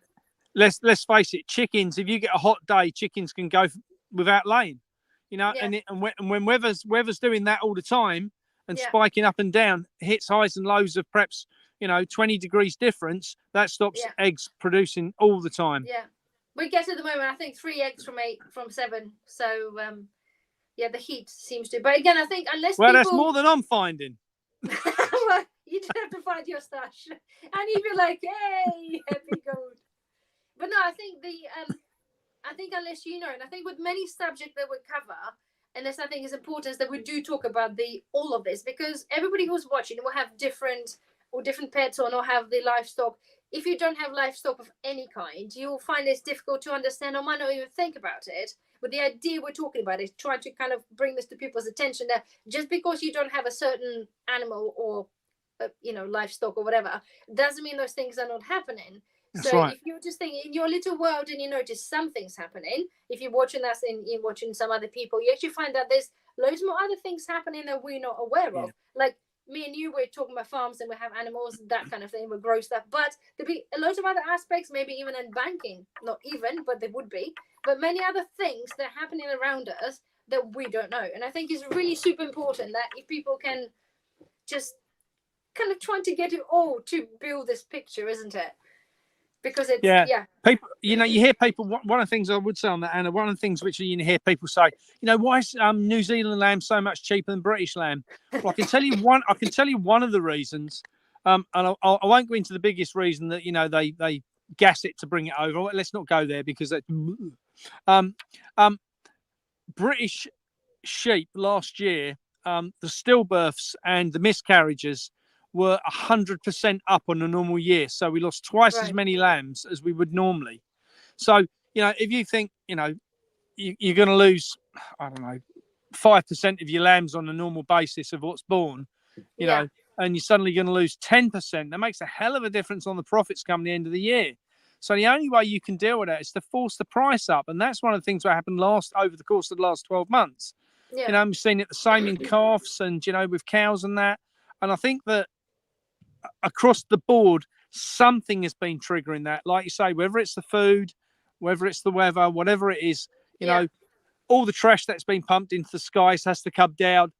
Let's face it, chickens, if you get a hot day, chickens can go without laying. You know, and when weather's doing that all the time and spiking up and down, hits highs and lows of perhaps, you know, 20 degrees difference, that stops eggs producing all the time. Yeah. We get at the moment, I think 3 eggs from 7. So yeah, the heat seems to. But again, I think unless Well, people, that's more than I'm finding. well, you just have to find your stash, and you'd be like, "Hey, happy gold." But no, I think I think unless you know, and I think with many subjects that we cover, and this I think is important, is that we do talk about all of this, because everybody who's watching will have different pets or not have the livestock. If you don't have livestock of any kind, you'll find it's difficult to understand or might not even think about it. But the idea we're talking about is trying to kind of bring this to people's attention, that just because you don't have a certain animal or livestock or whatever, doesn't mean those things are not happening. That's So right. if you're just thinking in your little world and you notice something's happening, if you're watching us and you're watching some other people, you actually find that there's loads more other things happening that we're not aware of. Like me and you, we're talking about farms and we have animals, that kind of thing, we grow stuff. But there'd be a lot of other aspects, maybe even in banking, not even, but there would be. But many other things that are happening around us that we don't know. And I think it's really super important that if people can just kind of trying to get it all to build this picture, isn't it? Because it's people, you hear people. One of the things I would say on that, Anna, one of the things which you hear people say, why is New Zealand lamb so much cheaper than British lamb? Well, I can tell you one. I can tell you one of the reasons, and I won't go into the biggest reason that they gas it to bring it over. Let's not go there because British sheep last year, the stillbirths and the miscarriages were 100% up on a normal year. So we lost twice as many lambs as we would normally. So, if you think, you're going to lose, I don't know, 5% of your lambs on a normal basis of what's born, and you're suddenly going to lose 10%, that makes a hell of a difference on the profits come the end of the year. So the only way you can deal with that is to force the price up. And that's one of the things that happened over the course of the last 12 months. We've seen it the same in calves and, with cows and that. And I think that across the board, something has been triggering that. Like you say, whether it's the food, whether it's the weather, whatever it is, all the trash that's been pumped into the skies has to come down.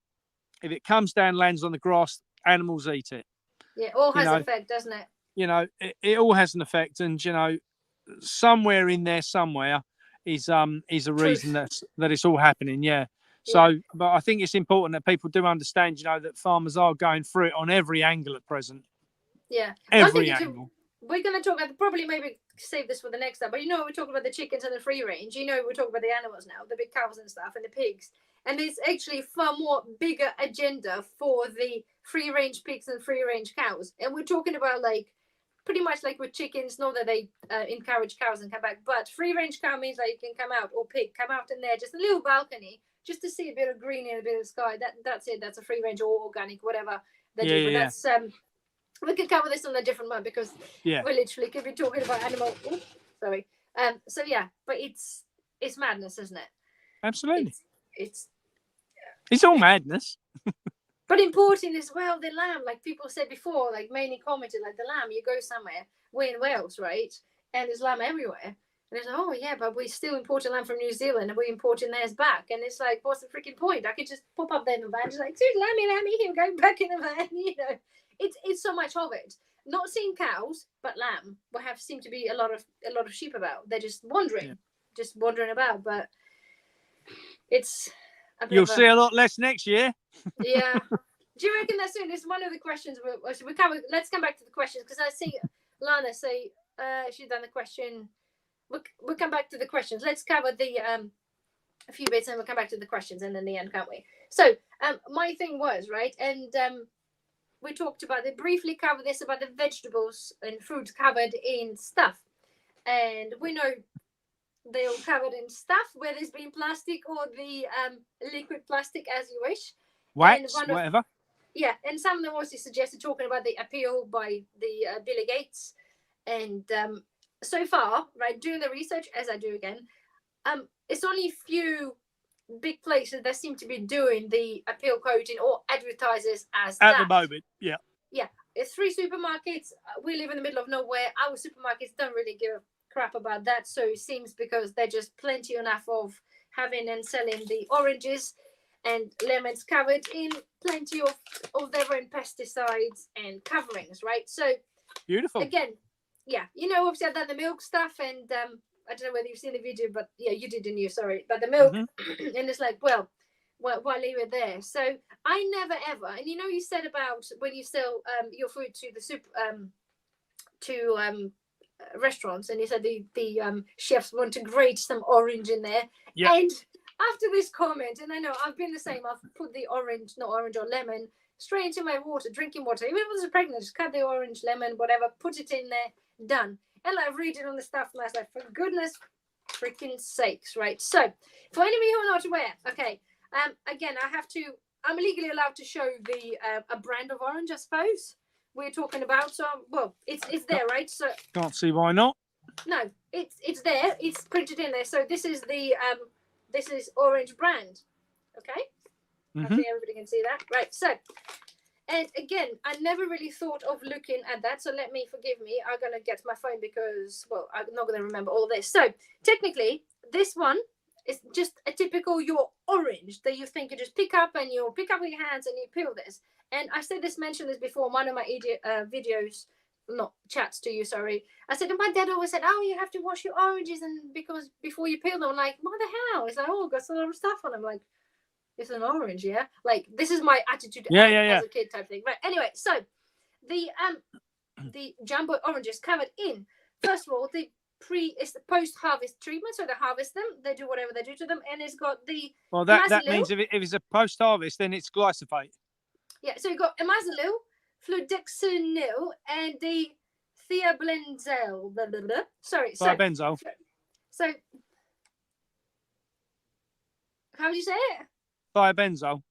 If it comes down, lands on the grass, animals eat it. Yeah, all has an effect, doesn't it? It all has an effect. And, somewhere in there, somewhere is a reason that it's all happening. Yeah. So, but I think it's important that people do understand, that farmers are going through it on every angle at present. Yeah. Every angle. We're going to talk about, probably maybe save this for the next time, but we're talking about the chickens and the free range. We're talking about the animals now, the big cows and stuff, and the pigs. And there's actually far more bigger agenda for the free range pigs and free range cows. And we're talking about pretty much like with chickens, not that they encourage cows and come back, but free range cow means that you can come out, or pig, come out in there, just a little balcony, just to see a bit of green and a bit of sky. That's it. That's a free range or organic, whatever they do. But that's we can cover this on a different one, because we literally could be talking about animal. Oops, sorry. So yeah, but it's madness, isn't it? Absolutely. It's all madness. But important as well, the lamb, like people said before, like mainly commented, like the lamb, you go somewhere, we're in Wales, right? And there's lamb everywhere. And it's like, oh yeah, but we still importing lamb from New Zealand and we're importing theirs back. And it's like, what's the freaking point? I could just pop up there in the van, just like, dude, lammy, here, go back in the van, It's so much of it. Not seeing cows, but lamb. We have seemed to be a lot of sheep about. They're just wandering about. But it's you'll see a lot less next year. Yeah. Do you reckon that's soon? This is one of the questions we cover. Let's come back to the questions, because I see Lana say she's done the question. We'll come back to the questions. Let's cover the a few bits and we'll come back to the questions and then the end, can't we? So my thing was, right, and we talked about, they briefly covered this about the vegetables and fruits covered in stuff. And we know they all covered in stuff, whether it's been plastic or the liquid plastic, as you wish. Wax, whatever. Yeah, and some of them also suggested talking about the appeal by the Billy Gates. And so far, right, doing the research, as I do again, it's only a few big places that seem to be doing the appeal coating or advertisers as at the moment. Yeah. It's 3 supermarkets. We live in the middle of nowhere. Our supermarkets don't really give a crap about that, so it seems because they're just plenty enough of having and selling the oranges and lemons covered in plenty of their own pesticides and coverings, right? So beautiful. Again, obviously I've done the milk stuff, and I don't know whether you've seen the video, but yeah, you did, didn't you? Sorry, but the milk, and it's like, well, why leave it there? So I never ever, and you know, you said about when you sell your food to the restaurants, and you said the chefs want to grate some orange in there, and after this comment, and I know I've been the same, I've put the not orange or lemon, straight into my drinking water. Even if I was pregnant, just cut the orange, lemon, whatever, put it in there, done. And I read it on the stuff, and I was like, for goodness freaking sakes, right? So, for any of you who are not aware, okay, again, I'm legally allowed to show the a brand of orange, I suppose, we're talking about. So, well, it's there, right? So can't see why not. No, it's there. It's printed in there. So this is the this is orange brand. Okay. Hopefully everybody can see that. Right. So, and again, I never really thought of looking at that. So forgive me. I'm gonna get my phone because, well, I'm not gonna remember all this. So technically, this one is just a typical your orange that you think you just pick up with your hands and you peel this. And I mentioned this before in one of my videos, not chats to you, sorry. I said, and my dad always said, oh, you have to wash your oranges and because before you peel them. I'm like, what the hell? It's like, oh, got some other stuff on them. Like, it's an orange, yeah? Like, this is my attitude as a kid type thing. Right, anyway, so the jumbo oranges covered in, first of all, it's the post-harvest treatment, so they harvest them, they do whatever they do to them, and it's got the that means if it's a post-harvest, then it's glyphosate. Yeah, so you've got imazolil, fluoxetinool, and the thiablenzel. Blah, blah, blah. Sorry, thiabenzole. So, how would you say it? Thiabenzole.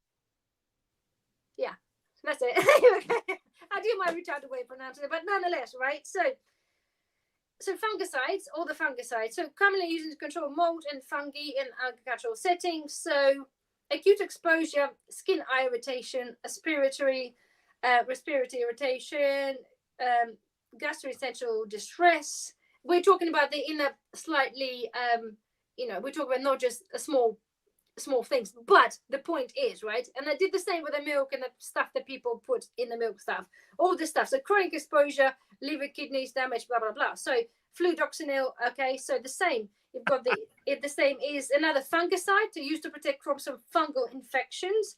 Yeah, that's it. I do my retarded way of pronouncing it, but nonetheless, right? So fungicides, all the fungicides. So commonly used to control mold and fungi in agricultural settings. So acute exposure, skin eye irritation, respiratory irritation, gastrointestinal distress. We're talking about the inner slightly, we're talking about not just a small things, but the point is, right? And I did the same with the milk and the stuff that people put in the milk stuff, all this stuff. So chronic exposure, liver, kidneys damage, blah, blah, blah. So fluoxetinool, okay, so the same. You've got the same is another fungicide to use to protect crops from fungal infections.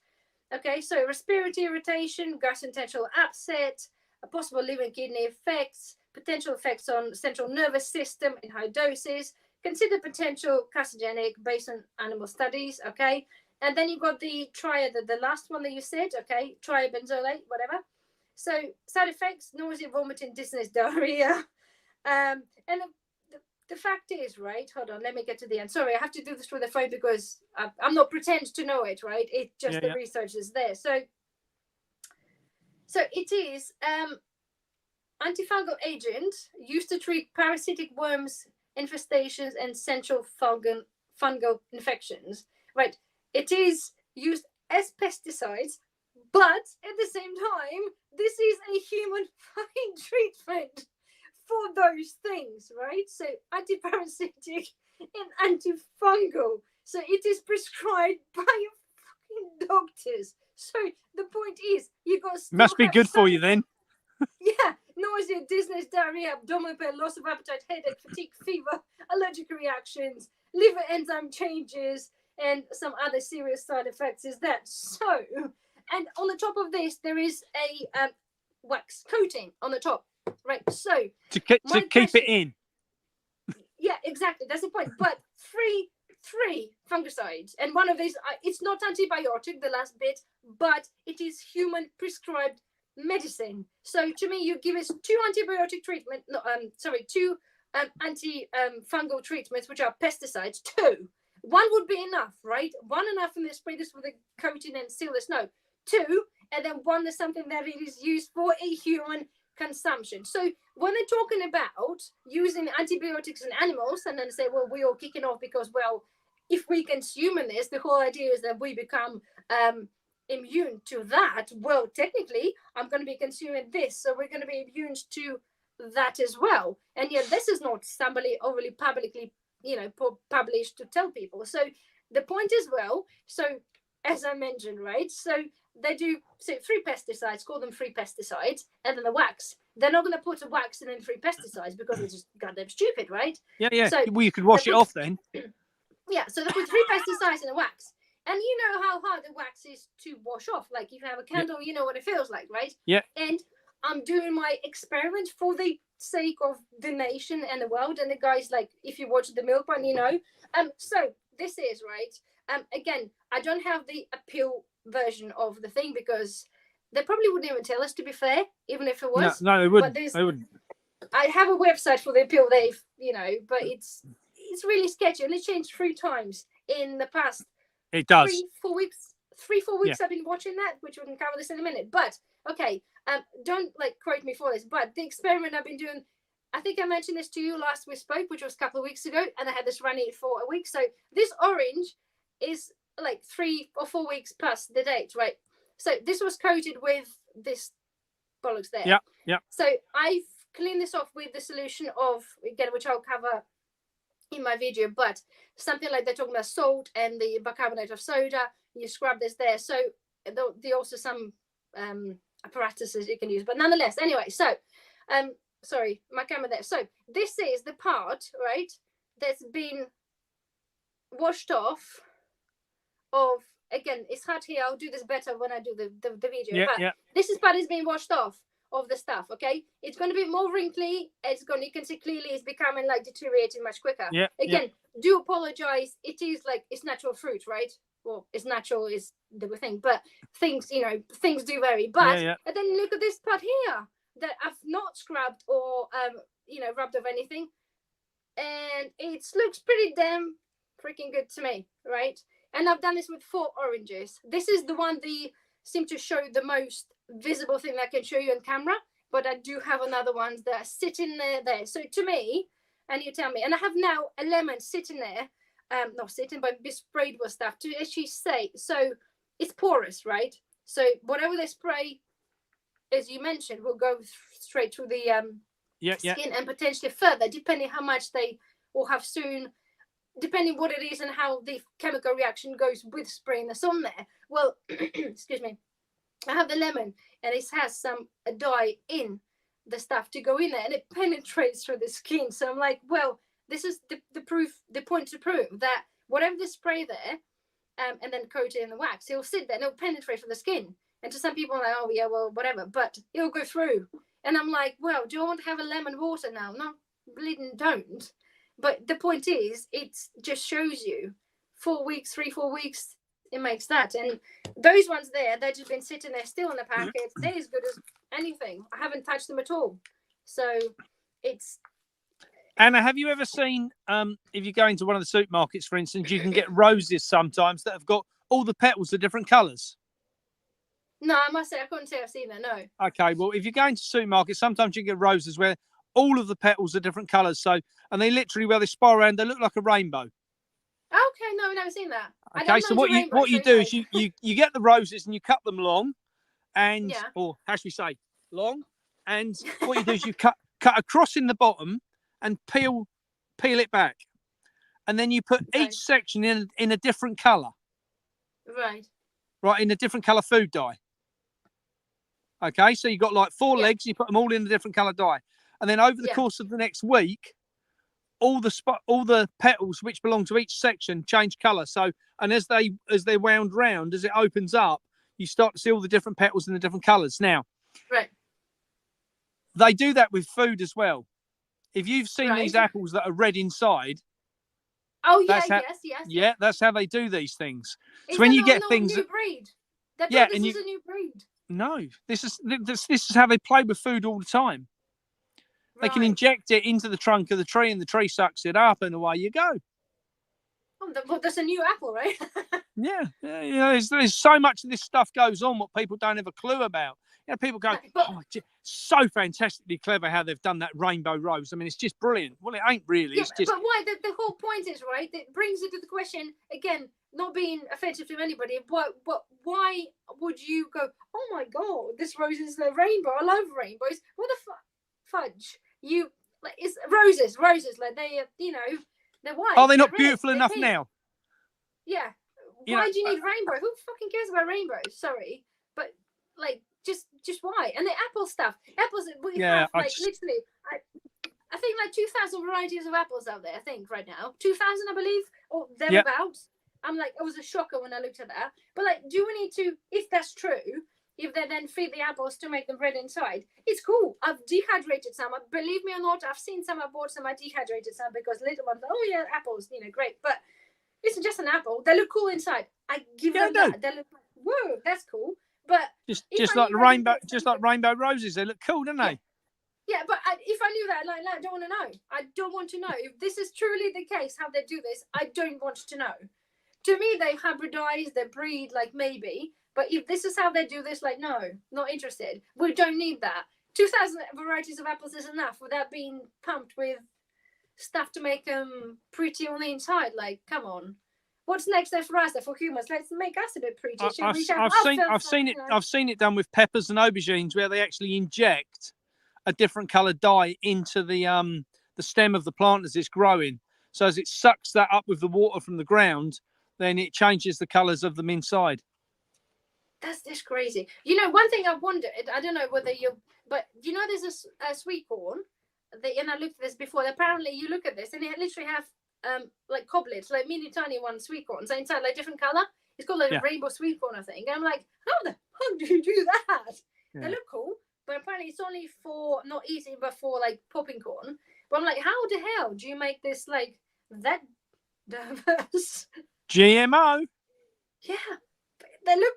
Okay, so respiratory irritation, gastrointestinal upset, a possible liver and kidney effects, potential effects on central nervous system in high doses, consider potential carcinogenic based on animal studies, okay? And then you've got the the last one that you said, okay, triabenzolate, whatever. So side effects, nausea, vomiting, dizziness, diarrhea. And the fact is, right, hold on, let me get to the end. Sorry, I have to do this through the phone because I'm not pretend to know it, right? It's just the research is there. So it is antifungal agent used to treat parasitic worms, infestations, and central fungal infections, right? It is used as pesticides, but at the same time, this is a human fucking treatment for those things, right? So antiparasitic and antifungal. So it is prescribed by fucking doctors. So the point is, you got must be good for you then. Yeah, nausea, dizziness, diarrhea, abdominal pain, loss of appetite, headache, fatigue, fever, allergic reactions, liver enzyme changes, and some other serious side effects is that. So, and on the top of this, there is a wax coating on the top, right? So to keep it in. Yeah, exactly. That's the point. But three fungicides, and one of these, it's not antibiotic, the last bit, but it is human prescribed medicine. So to me, you give us two antibiotic treatment, two anti-fungal treatments, which are pesticides. One would be enough, right? One enough, and they spray this with a coating and seal this. No, two, and then one is something that it is used for a human consumption. So when they're talking about using antibiotics in animals, and then say, well, we're all kicking off because, well, if we consume this, the whole idea is that we become immune to that. Well, technically, I'm going to be consuming this, so we're going to be immune to that as well. And yet, this is not somebody overly publicly, published to tell people. So the point is, well, so as I mentioned, right? So they do free pesticides, call them free pesticides, and then the wax. they're not going to put a wax and then 3 pesticides because it's just goddamn stupid, right? Yeah. So well, you could wash it off then. Yeah, so they put 3 pesticides in a wax. And you know how hard the wax is to wash off. Like if you have a candle, you know what it feels like, right? Yeah. And I'm doing my experiment for the sake of the nation and the world. And the guys, like, if you watch the milk one, you know. So this is right. Again, I don't have the appeal version of the thing because they probably wouldn't even tell us, to be fair, even if it was. No, they wouldn't. But They wouldn't. I have a website for the appeal, Dave, you know, but it's really sketchy, and it changed 3 times in the past. It does. 3-4 weeks. 3-4 weeks I've been watching that, which we can cover this in a minute. But okay, don't like quote me for this. But the experiment I've been doing, I think I mentioned this to you last we spoke, which was a couple of weeks ago, and I had this running for a week. So this orange is like 3 or 4 weeks past the date, right? So this was coated with this bollocks there. Yeah. So I've cleaned this off with the solution of, again, which I'll cover in my video, but something like they're talking about salt and the bicarbonate of soda. You scrub this there. So there are also some apparatuses you can use, but nonetheless, anyway. So, sorry, my camera there. So this is the part, right, that's been washed off of. Again, it's hard here. I'll do this better when I do the video. This is part is being washed off of the stuff. Okay, it's going to be more wrinkly. You can see clearly it's becoming like deteriorating much quicker. Again, do apologize. It is like, it's natural fruit, right? Well, it's natural is the thing, but things do vary. But and then look at this part here that I've not scrubbed or rubbed off anything, and it looks pretty damn freaking good to me, right? And I've done this with 4 oranges. This is the one they seem to show the most visible thing I can show you on camera, but I do have another ones that are sitting there. So to me, and you tell me, and I have now a lemon sitting there, not sitting, but be sprayed with stuff to actually say, so it's porous, right? So whatever they spray, as you mentioned, will go straight through the skin and potentially further, depending how much they will have soon, depending what it is and how the chemical reaction goes with spraying this on there. Well, excuse me, I have the lemon and it has some dye in the stuff to go in there, and it penetrates through the skin. So I'm like, well, this is the proof, the point to prove that whatever the spray there, and then coat it in the wax, it'll sit there and it'll penetrate through the skin. And to some people, I'm like, oh yeah, well, whatever, but it'll go through. And I'm like, well, do I want to have a lemon water now? No, bleeding don't. But the point is, it just shows you 4 weeks, 3-4 weeks, it makes that. And those ones there, they've just been sitting there still in the packet. They're as good as anything. I haven't touched them at all. So it's... Anna, have you ever seen, if you go into one of the supermarkets, for instance, you can get roses sometimes that have got all the petals of different colours? No, I must say, I couldn't say I've seen that, no. Okay, well, if you go into supermarkets, sometimes you get roses where all of the petals are different colours. So, and they literally, where they spiral around, they look like a rainbow. Okay, no, I've never seen that. Okay, so what you do is you get the roses and you cut them long, and or how should we say long, and what you do is you cut across in the bottom and peel it back, and then you put each section in a different colour. Right, in a different colour food dye. Okay, so you got like 4 legs, you put them all in a different colour dye. And then over the course of the next week, all the petals which belong to each section change colour. So, and as they wound round, as it opens up, you start to see all the different petals in the different colours. Now, they do that with food as well. If you've seen these apples that are red inside, that's how they do these things. So when you get things, new breed. This is a new breed. No, this is how they play with food all the time. They can inject it into the trunk of the tree, and the tree sucks it up, and away you go. Oh, that's a new apple, right? Yeah. You know, there's so much of this stuff goes on what people don't have a clue about. You know, people go, so fantastically clever how they've done that rainbow rose. I mean, it's just brilliant. Well, it ain't really. It's just... But why? The whole point is, right, it brings it to the question, again, not being offensive to anybody, but why would you go, oh my God, this rose is a rainbow. I love rainbows. What the fudge? You, like, it's roses, like they, they're white. Are they not beautiful enough now? Yeah. Why do you need rainbow? Who fucking cares about rainbows? Sorry. But, like, just why? And the apple stuff, apples, we have like literally, I think like 2,000 varieties of apples out there. I think right now 2,000, I believe, or thereabouts. I'm like, it was a shocker when I looked at that. But like, do we need to? If that's true, if they then feed the apples to make them red inside, it's cool. I've dehydrated some. Believe me or not, I've seen some. I bought some. I dehydrated some because little ones. Oh yeah, apples. Great. But it's just an apple. They look cool inside. I give them that. They look like, whoa, that's cool. But just like the rainbow, just like rainbow roses, they look cool, don't they? Yeah, but if I knew that, I don't want to know. I don't want to know if this is truly the case. How they do this, I don't want to know. To me, they hybridize, they breed, like maybe. But if this is how they do this, like no, not interested. We don't need that. 2,000 varieties of apples is enough without being pumped with stuff to make them pretty on the inside. Like, come on. What's next for us, for humans? Let's make us a bit pretty. I've seen it done with peppers and aubergines where they actually inject a different coloured dye into the stem of the plant as it's growing. So as it sucks that up with the water from the ground, then it changes the colours of them inside. That's just crazy. One thing I wondered, I don't know whether but there's a sweet corn. And I looked at this before. Apparently, you look at this and it literally have like coblets, like mini tiny one sweet corns inside, like different color. It's called like a rainbow sweet corn, I think. And I'm like, how the hell do you do that? Yeah. They look cool, but apparently it's only for not eating, but for like popping corn. But I'm like, how the hell do you make this like that diverse? GMO. Yeah, they look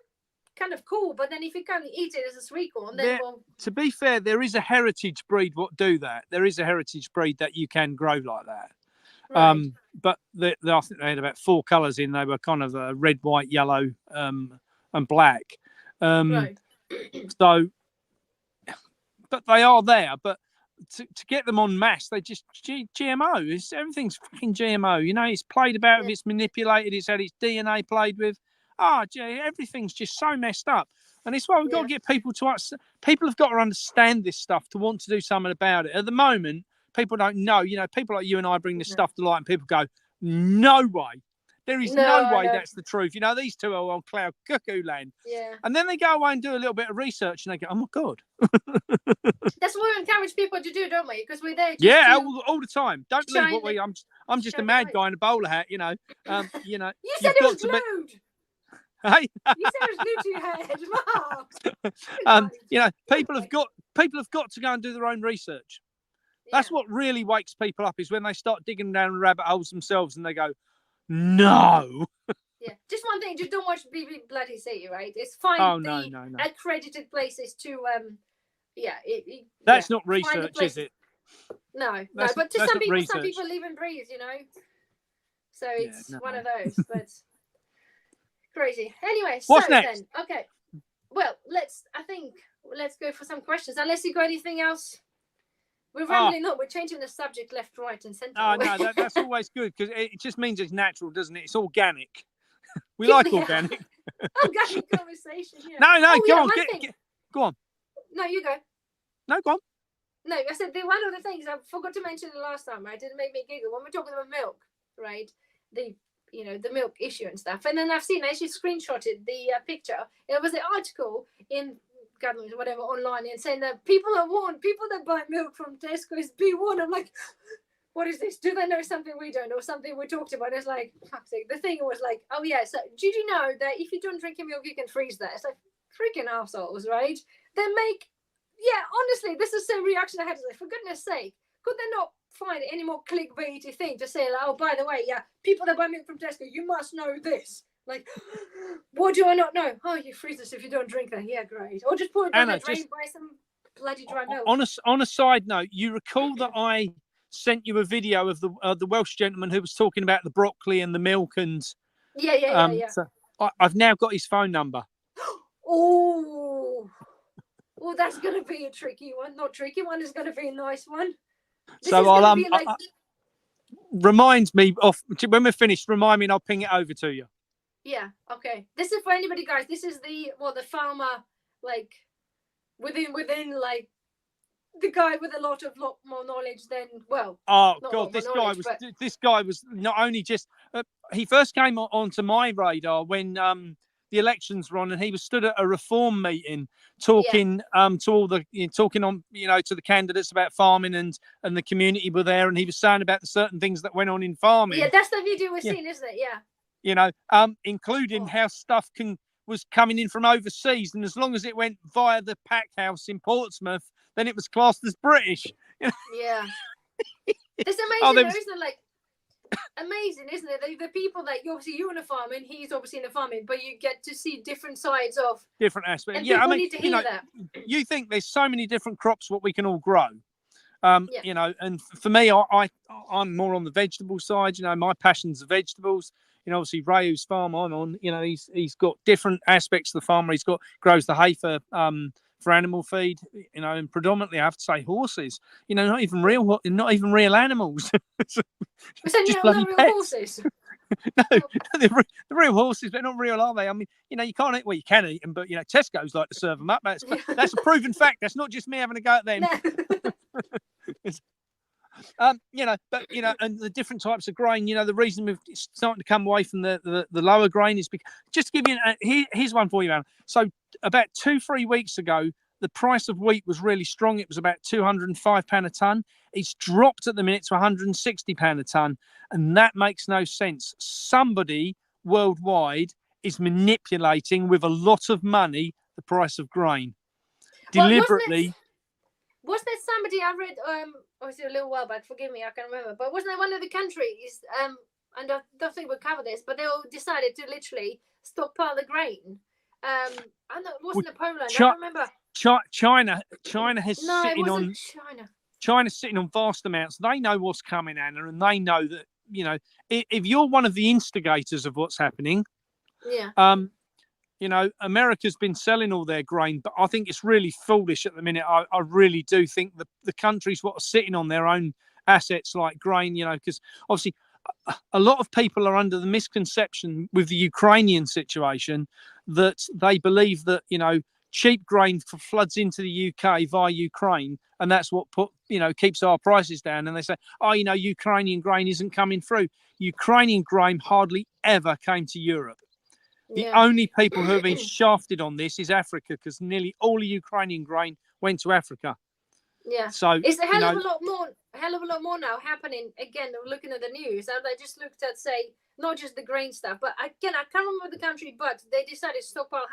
kind of cool, but then if you can't eat it as a sweet corn, then to be fair, there is a heritage breed what do that. There is a heritage breed that you can grow like that. Right. But I think they had about 4 colours in. They were kind of red, white, yellow, and black. Right. So, but they are there. But to get them en masse, they just GMO. Everything's fucking GMO. It's played about with, it's manipulated. It's had its DNA played with. Everything's just so messed up. And it's why we've got to get people to us. People have got to understand this stuff to want to do something about it. At the moment, people don't know. People like you and I bring this stuff to light, and people go, "No way, there is no way that's the truth." These two are on cloud cuckoo land. Yeah. And then they go away and do a little bit of research, and they go, "Oh my god." That's what we encourage people to do, don't we? Because we're there. All the time. Don't believe what I'm just a mad guy in a bowler hat. You said it was glued. Hey, you said it was glued to your head, people have got to go and do their own research. That's what really wakes people up is when they start digging down rabbit holes themselves and they go, no. Yeah, just one thing, just don't watch BBC Bloody City, right? It's fine. No. Accredited places to that's not research, is it? No, but to some people live and breathe, So it's one of those, but crazy. Anyway, what's next? Then, okay. Well, let's go for some questions. Unless you got anything else. We're rambling on. We're changing the subject left, right, and centre. Oh, no, that's always good because it just means it's natural, doesn't it? It's organic. We like organic. Organic conversation. Yeah. No, go on. Go on. No, you go. No, go on. No, I said one of the things I forgot to mention the last time, right? It make me giggle when we're talking about milk, right? The milk issue and stuff. And then I've actually screenshotted the picture. It was an article in government or whatever online and saying that people are warned, people that buy milk from Tesco is be warned. I'm like, what is this? Do they know something we don't or something we talked about? It's like, fuck's sake. The thing was like, oh yeah, so did you know that if you don't drink your milk, you can freeze that? It's like, freaking assholes, right? They make, honestly, this is the same reaction I had. Like, for goodness sake, could they not find any more clickbaity thing to say, like, oh, by the way, people that buy milk from Tesco, you must know this. Like, what do I not know? Oh, you freeze this if you don't drink that. Yeah, great. Or just pour it down the drain, buy some bloody dry milk. On a side note, you recall that I sent you a video of the Welsh gentleman who was talking about the broccoli and the milk and So I've now got his phone number. Oh, that's going to be a tricky one. Not tricky one. It's going to be a nice one. So I'll remind me of when we're finished. Remind me, and I'll ping it over to you. Yeah. Okay. This is for anybody, guys. This is the farmer, like within like the guy with a lot more knowledge than this guy was not only just he first came onto my radar when the elections were on, and he was stood at a reform meeting Yeah. talking to all the talking on to the candidates about farming, and the community were there, and he was saying about the certain things that went on in farming. Yeah, that's the video we're Yeah. seeing, isn't it? Yeah. Including Oh. how stuff was coming in from overseas, and as long as it went via the pack house in Portsmouth, then it was classed as British. Yeah. It's amazing, Oh, though, isn't it? Like, amazing, isn't it? The people that you're in a farm and he's obviously in a farming, but you get to see different sides of different aspects. and Yeah, people I mean, need to hear that. you think there's so many different crops what we can all grow. Yeah. And for me, I'm more on the vegetable side. My passion's the vegetables. Obviously Rayu's farm I'm on, he's got different aspects of the farm where grows the hay for animal feed, and predominantly I have to say horses, not even real animals. So just bloody real pets. Horses. No, the real horses, but not real, are they? I mean, you can't eat. Well, you can eat them, but Tesco's like to serve them up. That's a proven fact. That's not just me having a go at them. No. And the different types of grain. The reason we're starting to come away from the lower grain is because, just to give you here's one for you, Alan. So about 2-3 weeks ago, the price of wheat was really strong. It was about £205 a tonne. It's dropped at the minute to £160 a tonne, and that makes no sense. Somebody worldwide is manipulating with a lot of money the price of grain deliberately. Was there somebody I read? Obviously a little while back. Forgive me, I can't remember. But wasn't there one of the countries? And I don't think we'll cover this, but they all decided to literally stockpile the grain. I know it wasn't Poland. I don't remember. China has China's sitting on vast amounts. They know what's coming, Anna, and they know that if you're one of the instigators of what's happening, America's been selling all their grain, but I think it's really foolish at the minute. I really do think the countries what are sitting on their own assets like grain, because obviously a lot of people are under the misconception with the Ukrainian situation that they believe that, cheap grain floods into the UK via Ukraine, and that's what keeps our prices down. And they say, Ukrainian grain isn't coming through. Ukrainian grain hardly ever came to Europe. The only people who have been shafted on this is Africa, because nearly all the Ukrainian grain went to Africa. Yeah. So it's a hell of a lot more now happening. Again, looking at the news, I just looked at, say, not just the grain stuff, but again, I can't remember the country, but they decided to stockpile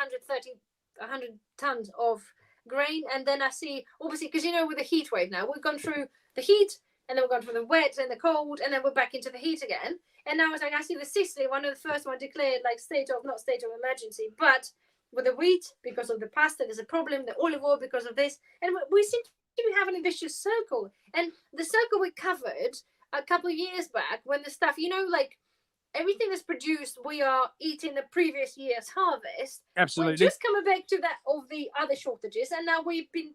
100 tons of grain. And then I see, obviously, because with the heat wave now, we've gone through the heat, and then we've gone through the wet and the cold, and then we're back into the heat again. And now it's like I see the Sicily, one of the first one declared like not state of emergency, but with the wheat because of the pasta, there's a problem. The olive oil because of this, and we seem to be having a vicious circle. And the circle we covered a couple of years back when the stuff, like everything that's produced, we are eating the previous year's harvest. Absolutely. We're just coming back to that of the other shortages, and now we've been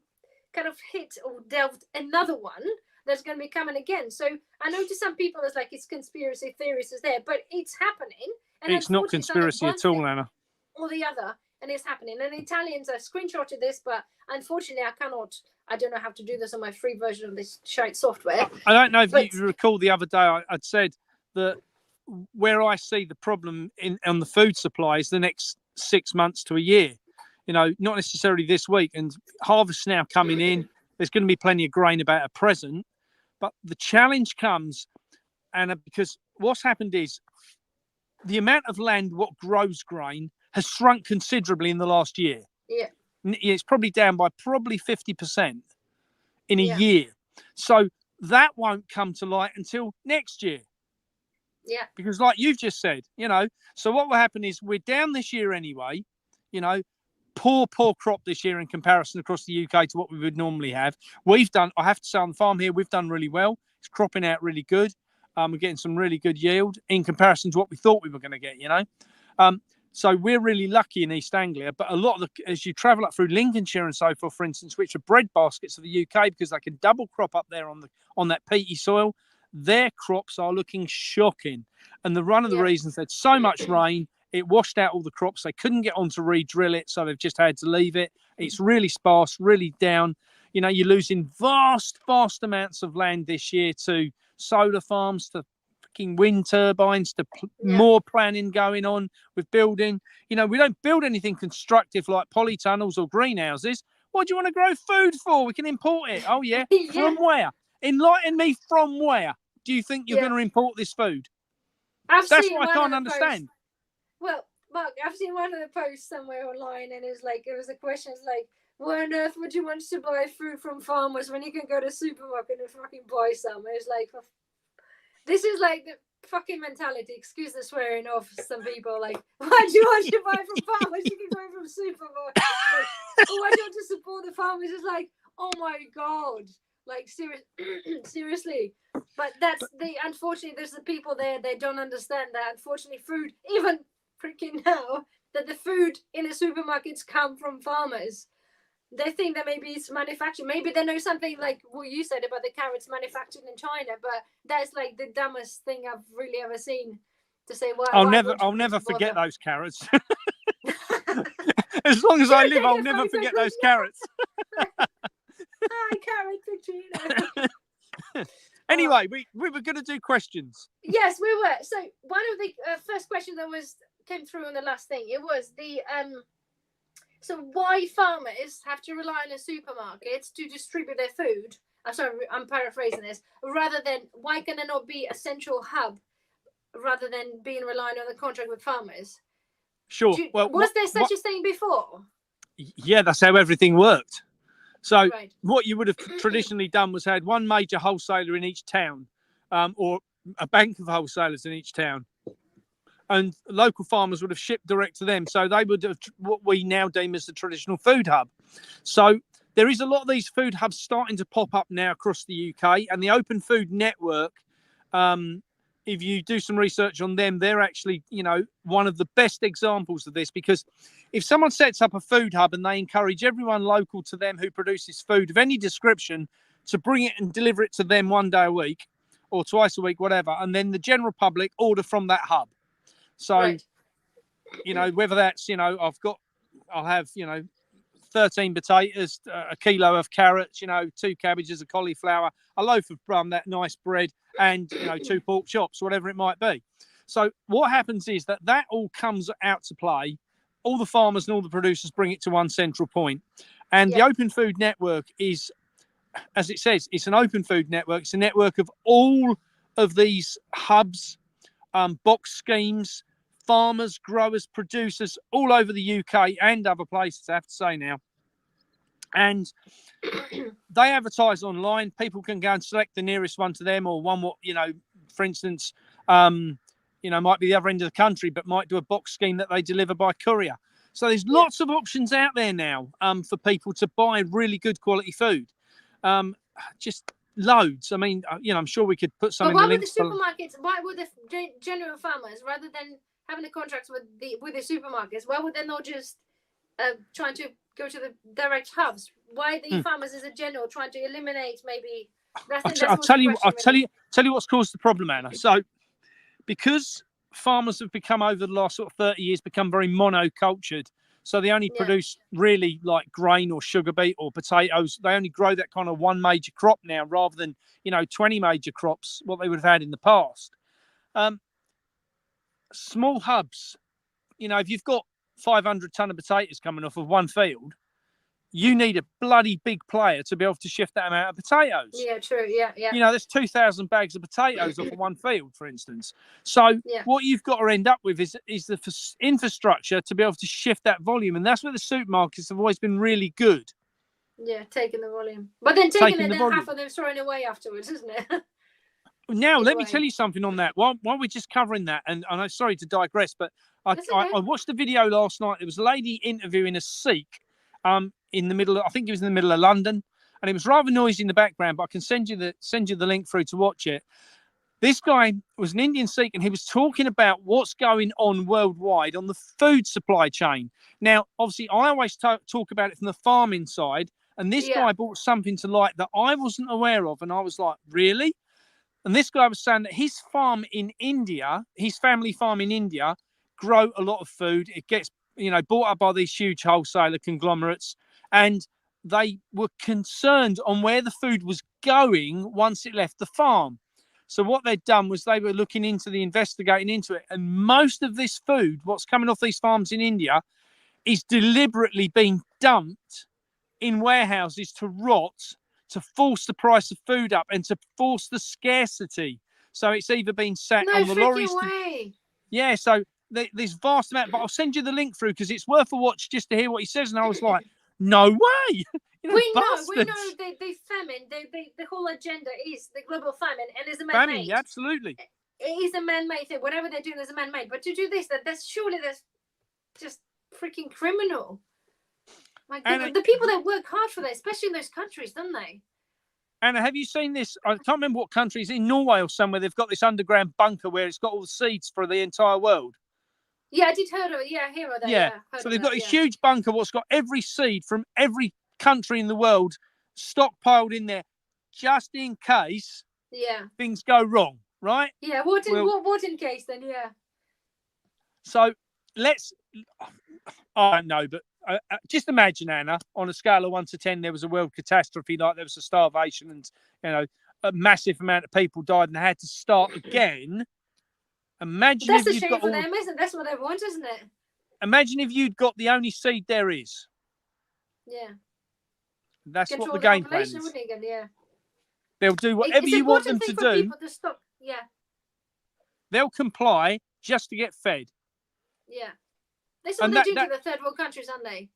kind of hit or delved another one that's going to be coming again. So I know to some people it's like it's conspiracy theories is there, but it's happening. And it's not conspiracy at all, Anna. Or the other, and it's happening. And the Italians have screenshotted this, but unfortunately I don't know how to do this on my free version of this shite software. I don't know if you recall the other day I'd said that where I see the problem on the food supply is the next 6 months to a year. Not necessarily this week, and harvest's now coming in. There's going to be plenty of grain about at present, but the challenge comes, Anna, because what's happened is the amount of land what grows grain has shrunk considerably in the last year. Yeah. It's probably down by 50% in a year. So that won't come to light until next year. Yeah. Because like you've just said, so what will happen is we're down this year anyway, poor crop this year in comparison across the UK to what we would normally have. I have to say on the farm here, we've done really well. It's cropping out really good. We're getting some really good yield in comparison to what we thought we were going to get, So we're really lucky in East Anglia, but a lot of as you travel up through Lincolnshire and so forth, for instance, which are bread baskets of the UK because they can double crop up there on that peaty soil, their crops are looking shocking. And one of the reasons there's so much rain, it washed out all the crops. They couldn't get on to re-drill it, so they've just had to leave it. It's really sparse, really down. You're losing vast amounts of land this year to solar farms, to fucking wind turbines to more planning going on with building. We don't build anything constructive like polytunnels or greenhouses. What do you want to grow food for? We can import it. Oh, yeah. From where? Enlighten me, from where do you think you're going to import this food? That's what I can't understand. Well, Mark, I've seen one of the posts somewhere online, and it was a question, it's like, why on earth would you want to buy food from farmers when you can go to the supermarket and fucking buy some? It's like, this is like the fucking mentality, excuse the swearing, of some people. Like, why do you want to buy from farmers? You can buy from supermarkets. Like, why do you want to support the farmers? It's like, oh my God. Like, seriously. But unfortunately, there's the people there, they don't understand that. Unfortunately, food, even freaking now, that the food in the supermarkets come from farmers. They think that maybe it's manufactured. Maybe they know something like what you said about the carrots manufactured in China, but that's like the dumbest thing I've really ever seen. To say, why? I'll never forget those carrots. As long as I live, I'll never forget those carrots. Hi, carrot picture. Anyway, we were going to do questions. Yes, we were. So one of the first questions that came through on the last thing, it was the so why farmers have to rely on the supermarkets to distribute their food. I'm sorry, I'm paraphrasing this. Rather than, why can there not be a central hub rather than being reliant on the contract with farmers? Sure. Was there such a thing before? Yeah, that's how everything worked. So what you would have traditionally done was had one major wholesaler in each town, or a bank of wholesalers in each town. And local farmers would have shipped direct to them. So they would have what we now deem as the traditional food hub. So there is a lot of these food hubs starting to pop up now across the UK. And the Open Food Network, if you do some research on them, they're actually, one of the best examples of this. Because if someone sets up a food hub and they encourage everyone local to them who produces food of any description to bring it and deliver it to them one day a week or twice a week, whatever, and then the general public order from that hub. So, whether that's, I'll have, 13 potatoes, a kilo of carrots, 2 cabbages, a cauliflower, a loaf of that nice bread, and, 2 pork chops, whatever it might be. So what happens is that all comes out to play. All the farmers and all the producers bring it to one central point. And the Open Food Network is, as it says, it's an open food network. It's a network of all of these hubs, box schemes, farmers, growers, producers all over the UK and other places, I have to say now. And they advertise online. People can go and select the nearest one to them, or one, for instance, might be the other end of the country, but might do a box scheme that they deliver by courier. So there's lots of options out there now for people to buy really good quality food. Just loads. I mean, I'm sure we could put some in the links. But why would the genuine farmers, rather than having the contracts with the supermarkets, why would they not just trying to go to the direct hubs? Why the farmers as a general trying to eliminate maybe? I'll tell you what's caused the problem, Anna. So because farmers have become, over the last sort of 30 years, become very monocultured. So they only produce really like grain or sugar beet or potatoes. They only grow that kind of one major crop now, rather than 20 major crops, what they would have had in the past. Small hubs, if you've got 500 ton of potatoes coming off of one field, you need a bloody big player to be able to shift that amount of potatoes. Yeah, true. Yeah. There's 2,000 bags of potatoes off of one field, for instance. So what you've got to end up with is the infrastructure to be able to shift that volume. And that's where the supermarkets have always been really good. Yeah, taking the volume. But then taking it, then half of them throwing away afterwards, isn't it? Now, let me tell you something on that. While we're just covering that, and I'm sorry to digress, but I watched a video last night. There was a lady interviewing a Sikh in the middle. I think it was in the middle of London, and it was rather noisy in the background. But I can send you the link through to watch it. This guy was an Indian Sikh, and he was talking about what's going on worldwide on the food supply chain. Now, obviously, I always talk about it from the farming side, and this guy brought something to light that I wasn't aware of, and I was like, really? And this guy was saying that his farm in India, his family farm in India, grow a lot of food. It gets, bought up by these huge wholesaler conglomerates, and they were concerned on where the food was going once it left the farm. So what they'd done was they were investigating into it. And most of this food, what's coming off these farms in India, is deliberately being dumped in warehouses to rot, to force the price of food up and to force the scarcity. So it's either been sat No on the lorries. way. Yeah, so there's vast amount, but I'll send you the link through because it's worth a watch just to hear what he says. And I was like, no way. We know the famine, the whole agenda is the global famine, and it's a man-made. Yeah, absolutely. It is a man-made thing. Whatever they're doing is a man-made. But to do this, that's just freaking criminal. Like the people that work hard for that, especially in those countries, don't they? Anna, have you seen this? I can't remember what country. It's in Norway or somewhere. They've got this underground bunker where it's got all the seeds for the entire world. Yeah, I did hear of it. Yeah, hear of that. Yeah. So they've got this huge bunker what's got every seed from every country in the world stockpiled in there just in case things go wrong, right? Yeah, what in case then, yeah. So I don't know, but just imagine, Anna, on a scale of 1 to 10, there was a world catastrophe, like there was a starvation and, a massive amount of people died and they had to start again. Imagine that's if a shame for them, isn't it? That's what they want, isn't it? Imagine if you'd got the only seed there is. Yeah. That's Control what the game plan is. Yeah. They'll do whatever you want them to do. Yeah. They'll comply just to get fed. Yeah. That's what they do to the third world countries, aren't they?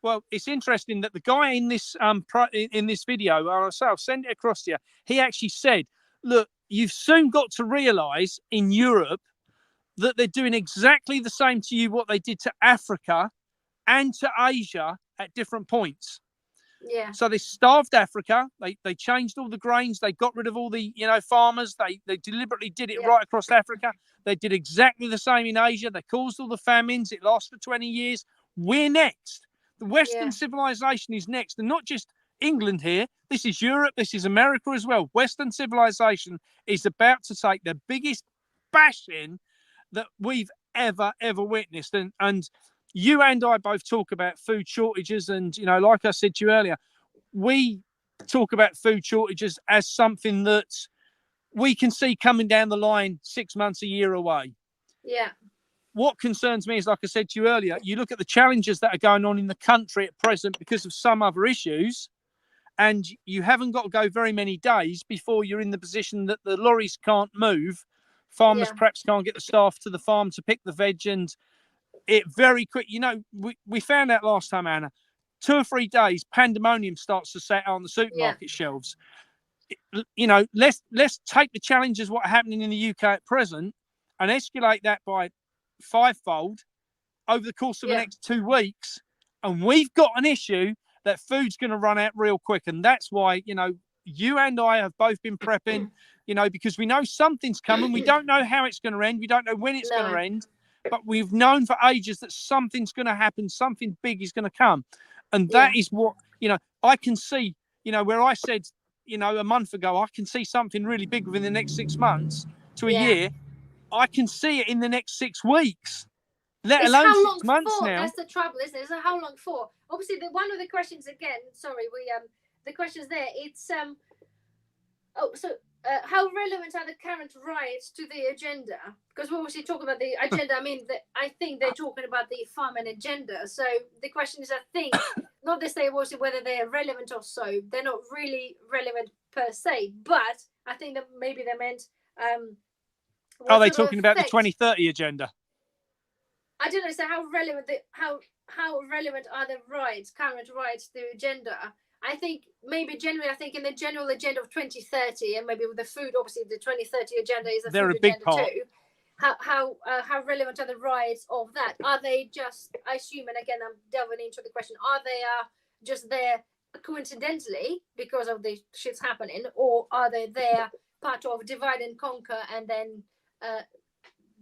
Well, it's interesting that the guy in this in this video, I'll send it across to you. He actually said, "Look, you've soon got to realise in Europe that they're doing exactly the same to you what they did to Africa and to Asia at different points." Yeah. So they starved Africa. They changed all the grains. They got rid of all the farmers. They deliberately did it right across Africa. They did exactly the same in Asia. They caused all the famines. It lasted for 20 years. We're next. The Western civilization is next, and not just England here. This is Europe. This is America as well. Western civilization is about to take the biggest bashing that we've ever witnessed. And you and I both talk about food shortages, and like I said to you earlier, we talk about food shortages as something that we can see coming down the line 6 months, a year away. Yeah. What concerns me is, like I said to you earlier, you look at the challenges that are going on in the country at present because of some other issues, and you haven't got to go very many days before you're in the position that the lorries can't move. Farmers perhaps can't get the staff to the farm to pick the veg, and it very quick. We found out last time, Anna, 2 or 3 days, pandemonium starts to set out on the supermarket shelves. Let's take the challenges what are happening in the UK at present and escalate that by 5-fold over the course of the next 2 weeks, and we've got an issue that food's going to run out real quick. And that's why you and I have both been prepping, because we know something's coming. We don't know how it's going to end. We don't know when it's going to end, but we've known for ages that something's going to happen. Something big is going to come. And that is what, I can see, where I said, a month ago, I can see something really big within the next 6 months to a year. I can see it in the next 6 weeks, let alone 6 months now. That's the trouble, isn't it? So how long for? Obviously, one of the questions again, sorry, the questions there, it's, how relevant are the current riots to the agenda? Because we're obviously talking about the agenda. I think they're talking about the farming agenda. So the question is, I think, not to say obviously whether they're relevant or so. They're not really relevant per se, but I think that maybe they meant. Are they talking about the 2030 agenda? I don't know. So how relevant how relevant are the current rights to the agenda? I think maybe generally, in the general agenda of 2030, and maybe with the food, obviously the 2030 agenda is a food big agenda part. too. How relevant are the rights of that? Are they just, I assume, and again I'm delving into the question, are they just there coincidentally because of the shit's happening, or are they there part of divide and conquer and then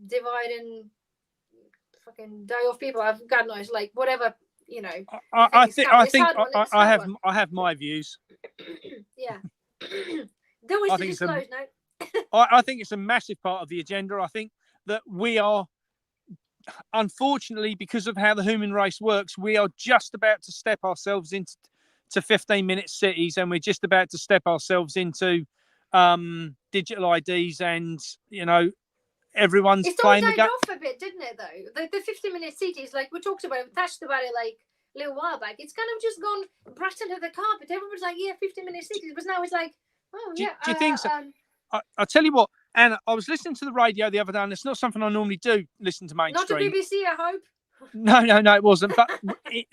divide and fucking die off people? I've God knows, like whatever. I have my views. Yeah. Don't wish to disclose, no. I think it's a massive part of the agenda. I think that we are, unfortunately, because of how the human race works, we are just about to step ourselves into 15-minute cities, and we're just about to step ourselves into digital IDs, and everyone's It's all playing the died game. off a bit, didn't it? Though the 50-minute cities, like we talked about, we touched about it like a little while back. It's kind of just gone brushed under the carpet. Everybody's like, yeah, 50-minute cities, but now it's like, oh Do yeah. you think so? I'll tell you what, Anna, I was listening to the radio the other day, and it's not something I normally do, listen to Not the mainstream. BBC, I hope. No, it wasn't. But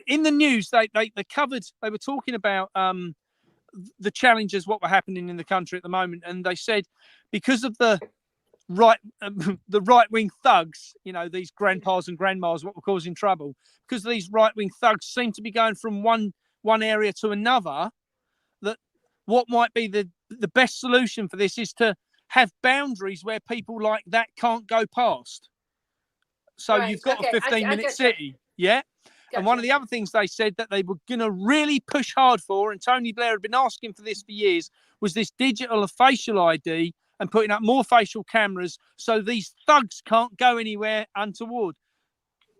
in the news, they covered, they were talking about the challenges, what were happening in the country at the moment. And they said, because of the right-wing thugs, these grandpas and grandmas, what were causing trouble, because these right-wing thugs seem to be going from one area to another, that what might be the best solution for this is to have boundaries where people like that can't go past. So Right, you've got okay, a 15-minute city, yeah? Gotcha. And one of the other things they said that they were going to really push hard for, and Tony Blair had been asking for this for years, was this digital facial ID and putting up more facial cameras so these thugs can't go anywhere untoward.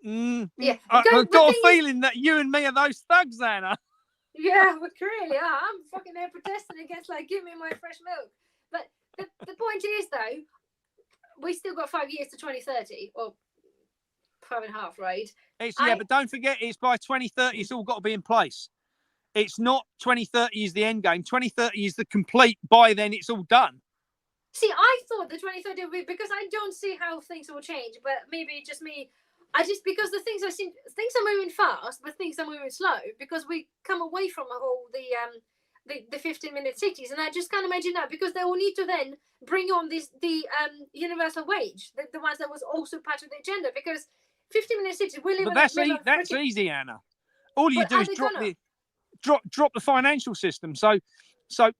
Yeah, I've got a feeling that you and me are those thugs, Anna. Yeah, we really are. I'm fucking there protesting against, like, give me my fresh milk. But the point is, though, we still got 5 years to 2030, or 5.5, right? But don't forget, it's by 2030, it's all got to be in place. It's not 2030 is the end game. 2030 is the complete, by then it's all done. See, I thought the 2030 would be, because I don't see how things will change, but maybe just me. Because the things things are moving fast, but things are moving slow, because we come away from the 15-minute cities, and I just can't imagine that, because they will need to then bring on the universal wage, the ones that was also part of the agenda, because 15-minute cities, we live. But that's easy, Anna. All you do is drop the financial system. So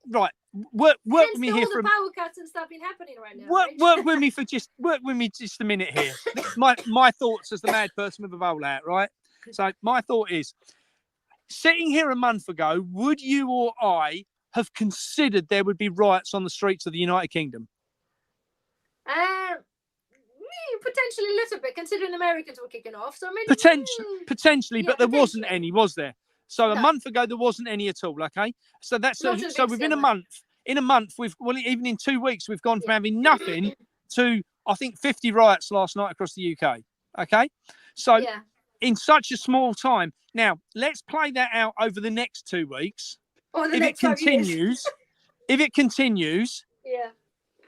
right, work with me here for the power cuts and stuff been happening right now. Work with me just a minute here. my thoughts as the mad person with a roll out, right? So my thought is, sitting here a month ago, would you or I have considered there would be riots on the streets of the United Kingdom? Potentially a little bit, considering Americans were kicking off. So maybe potentially, but there wasn't any, was there? So a month ago there wasn't any at all. Okay, so that's so within a month. In a month, even in 2 weeks, we've gone from having nothing to, I think, 50 riots last night across the UK. Okay, so in such a small time. Now let's play that out over the next 2 weeks. If it continues,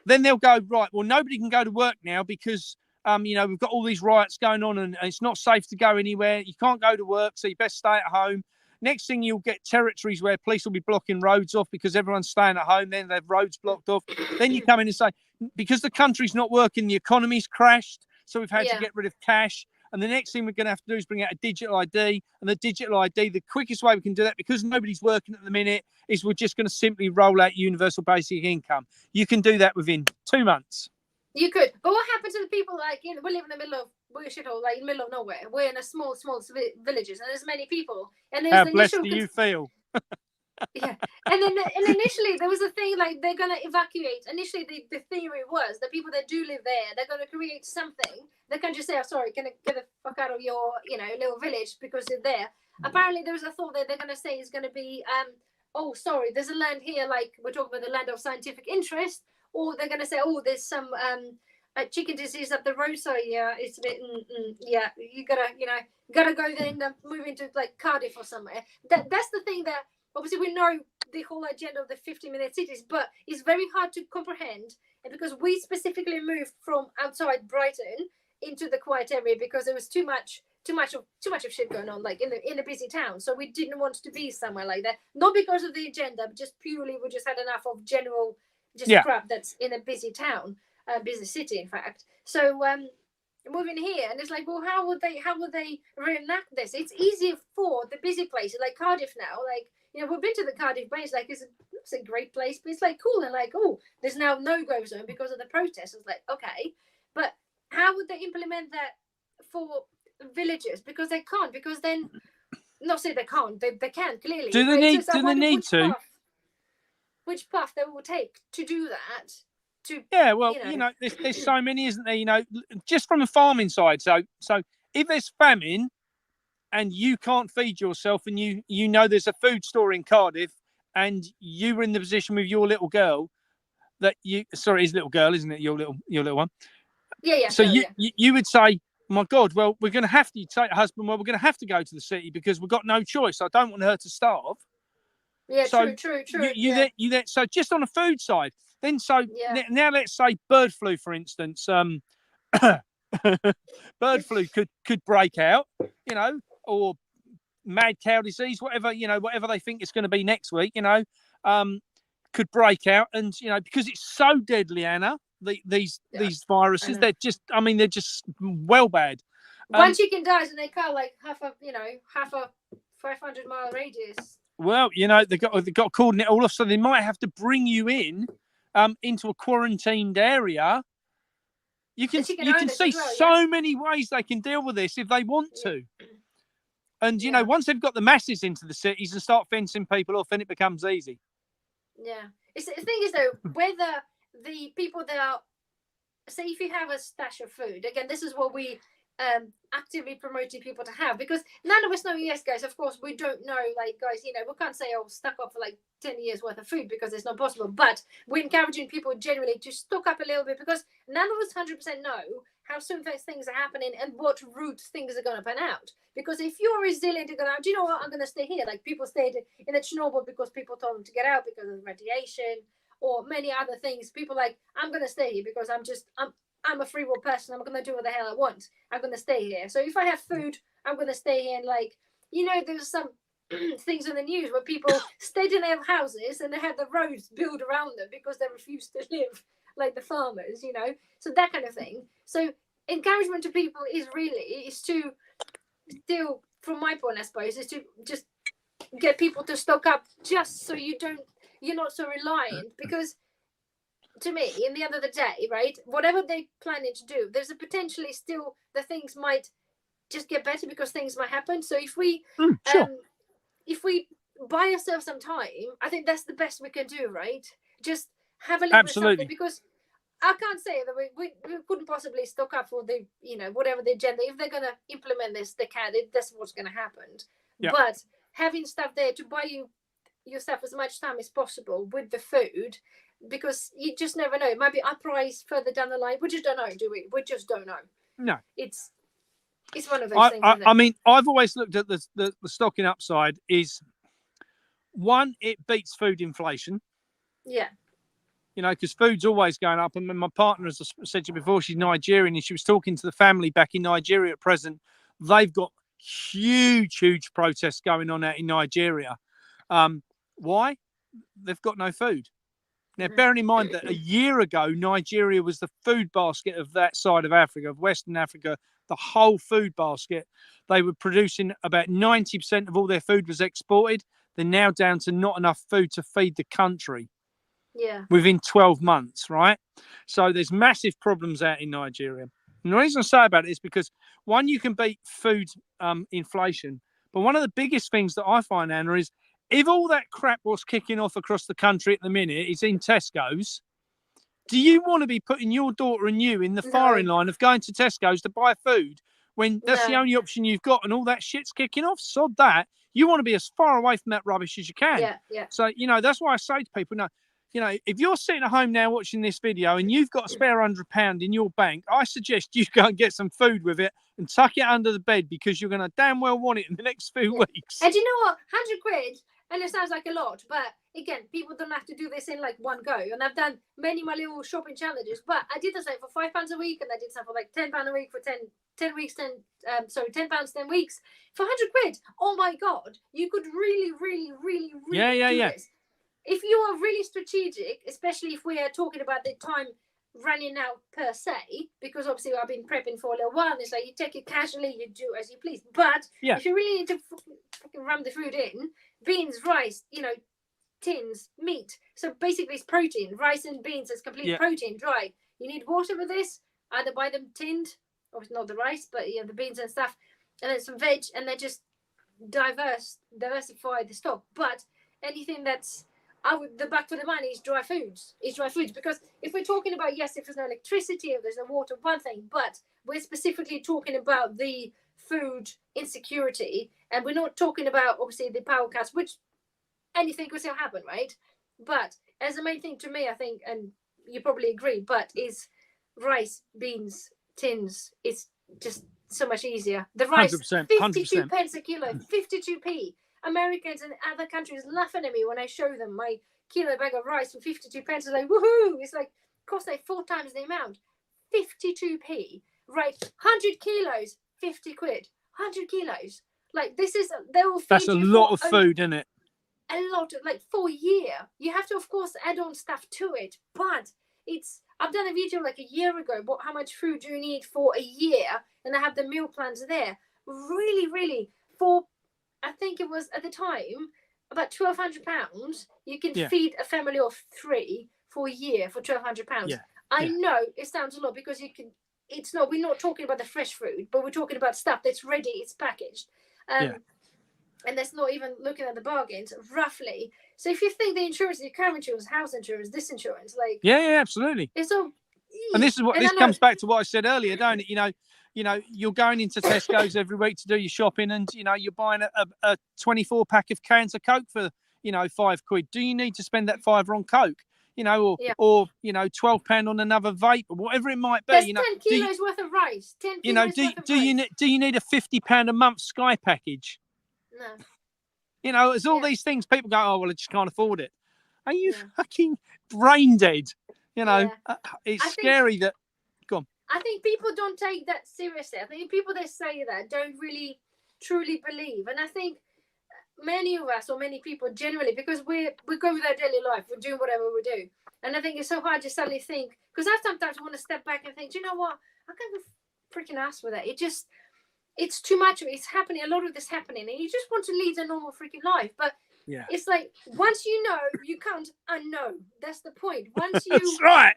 then they'll go, right, well, nobody can go to work now because we've got all these riots going on and it's not safe to go anywhere. You can't go to work, so you best stay at home. Next thing, you'll get territories where police will be blocking roads off because everyone's staying at home. Then they have roads blocked off. Then you come in and say, because the country's not working, the economy's crashed, so we've had to get rid of cash. And the next thing we're going to have to do is bring out a digital ID. And the digital ID, the quickest way we can do that, because nobody's working at the minute, is we're just going to simply roll out universal basic income. You can do that within 2 months. You could. But what happens to the people, like, we live in the middle of shithole, like in the middle of nowhere. We're in a small villages, and there's many people. And there's how blessed do you feel? Yeah. And then initially there was a thing like they're going to evacuate. Initially the theory was the people that do live there, they're going to create something. They can just say, oh, sorry, can I get the fuck out of your, little village because they're there. Apparently there was a thought that they're going to say is going to be, oh, sorry, there's a land here, like we're talking about the land of scientific interest. Or they're going to say, oh, there's some chicken disease up the road. So, yeah, it's a bit, you gotta go then move into like Cardiff or somewhere. That's the thing that, obviously, we know the whole agenda of the 50-minute cities, but it's very hard to comprehend. And because we specifically moved from outside Brighton into the quiet area because there was too much of shit going on, like in a busy town. So we didn't want to be somewhere like that. Not because of the agenda, but just purely we just had enough of general crap that's in a busy town, busy city, in fact. So moving here, and it's like, well, how would they reenact this? It's easier for the busy places like Cardiff now. Like, we've been to the Cardiff Bay. It's like it's a great place, but it's like cool and like, oh, there's now no-go zone because of the protests. It's like, okay, but how would they implement that for villages? Because they can't. Because then, not say they can't. They can clearly. Do they need to? Which path they will take to do that? There's so many, isn't there? Just from a farming side. So if there's famine and you can't feed yourself, and you know there's a food store in Cardiff, and you were in the position with your little girl, that you, sorry, his little girl, isn't it? Your little one. Yeah. So No, yeah. you would say, my God, well, we're going to have to take a husband. Well, we're going to have to go to the city because we've got no choice. I don't want her to starve. Yeah, So true. you then so just on the food side, then so Yeah. now let's say bird flu, for instance. Bird flu could break out, or mad cow disease, whatever they think it's going to be next week, could break out, and because it's so deadly, Anna. These viruses, they're just well bad. One chicken dies and they cut like half a 500-mile radius. Well, they've got to coordinate all off, so they might have to bring you into a quarantined area. You can see many ways they can deal with this if they want to. And once they've got the masses into the cities and start fencing people off, then it becomes easy. Yeah, the thing is though, whether the people that are, say, if you have a stash of food, again, this is what we actively promoting people to have, because none of us know. Yes, guys, of course we don't know, like, guys, we can't say, oh, stock up for like 10 years worth of food, because it's not possible, but we're encouraging people generally to stock up a little bit, because none of us 100% know how soon those things are happening and what route things are going to pan out. Because if you're resilient, you're going to, do you know what, I'm going to stay here. Like people stayed in a Chernobyl because people told them to get out because of radiation or many other things. People like, I'm going to stay here because I'm a free will person. I'm going to do what the hell I want. I'm going to stay here. So if I have food, I'm going to stay here. And like, there's some things in the news where people stayed in their houses and they had the roads built around them because they refused to live like the farmers, so that kind of thing. So encouragement to people is to still, from my point, I suppose, is to just get people to stock up, just so you're not so reliant, because to me, in the end of the day, right, whatever they're planning to do, there's a potentially still the things might just get better because things might happen. So if we if we buy ourselves some time, I think that's the best we can do, right? Just have a little bit of something, because I can't say that we couldn't possibly stock up for the whatever the agenda. If they're gonna implement this, they can. That's what's gonna happen. Yep. But having stuff there to buy yourself as much time as possible with the food, because you just never know. It might be uprise further down the line. We just don't know, do we? We just don't know. No. It's one of those things. I mean, I've always looked at the stocking upside is, one, it beats food inflation. Yeah. Because food's always going up. And my partner, as I said to you before, she's Nigerian, and she was talking to the family back in Nigeria at present. They've got huge protests going on out in Nigeria. Why? They've got no food. Now, bearing in mind that a year ago, Nigeria was the food basket of that side of Africa, of Western Africa, the whole food basket. They were producing about 90% of all their food was exported. They're now down to not enough food to feed the country. Yeah. Within 12 months, right? So there's massive problems out in Nigeria. And the reason I say about it is because, one, you can beat food inflation. But one of the biggest things that I find, Anna, is if all that crap was kicking off across the country at the minute is in Tesco's, do you want to be putting your daughter and you in the firing line of going to Tesco's to buy food when that's the only option you've got and all that shit's kicking off? Sod that. You want to be as far away from that rubbish as you can. Yeah. So, that's why I say to people, no, if you're sitting at home now watching this video and you've got a spare £100 in your bank, I suggest you go and get some food with it and tuck it under the bed, because you're going to damn well want it in the next few weeks. And you know what? £100, and it sounds like a lot, but again, people don't have to do this in like one go. And I've done many my little shopping challenges, but I did the same for £5 a week, and I did some for like £10 a week for 10 weeks, £10, 10 weeks for £100. Oh my God, you could really do this. If you are really strategic, especially if we are talking about the time running out per se, because obviously I've been prepping for a little while, and it's like you take it casually, you do as you please. But if you really need to fucking ram the food in, beans, rice, tins, meat. So basically it's protein. Rice and beans is complete protein, dry. You need water with this, either buy them tinned, obviously not the rice, but the beans and stuff, and then some veg, and then just diversify the stock. But anything that's the back for the money is dry foods. Because if we're talking about, if there's no electricity, if there's no water, one thing, but we're specifically talking about the food insecurity, and we're not talking about obviously the power cuts, which anything could still happen, right? But as the main thing to me, I think, and you probably agree, but is rice, beans, tins. It's just so much easier. The rice, 100%, 52 100%. pence a kilo, 52p. Americans and other countries laughing at me when I show them my kilo bag of rice for 52 pence. They're like, woohoo! It's like, costs like 4 times the amount. 52p, right? 100 kilos, 50 quid. 100 kilos. Like, this is, they will feed That's a you lot for of food, isn't it? a lot of, like, for a year. You have to, of course, add on stuff to it, but it's, I've done a video like a year ago about how much food you need for a year, and I have the meal plans there. Really, for, I think it was at the time about £1,200. You can feed a family of 3 for a year for £1,200. I know it sounds a lot because you can. It's not. We're not talking about the fresh food, but we're talking about stuff that's ready. It's packaged, and that's not even looking at the bargains roughly. So if you think the insurance, your car insurance, house insurance, this insurance, like absolutely. it's all. And this is what this comes back to what I said earlier, don't it? You know, you're going into Tesco's every week to do your shopping, and you're buying a 24 pack of cans of Coke for £5. Do you need to spend that £5 on Coke? Or £12 on another vape or whatever it might be. That's 10 kilos worth of rice. 10 kilos worth of rice. Do you need a £50 a month Sky package? No. There's all these things people go, oh well, I just can't afford it. Are you fucking brain dead? It's scary that. Go on. I think people don't take that seriously. I think people that say that don't really truly believe, and I think many of us, or many people generally, because we go with our daily life, we're doing whatever we do, and I think it's so hard to suddenly think, because I sometimes want to step back and think, do you know what, I can't be freaking asked with that. It's too much of it. It's happening, a lot of this happening, and you just want to lead a normal freaking life, but it's like, once you know, you can't unknow. That's the point. Once you that's right.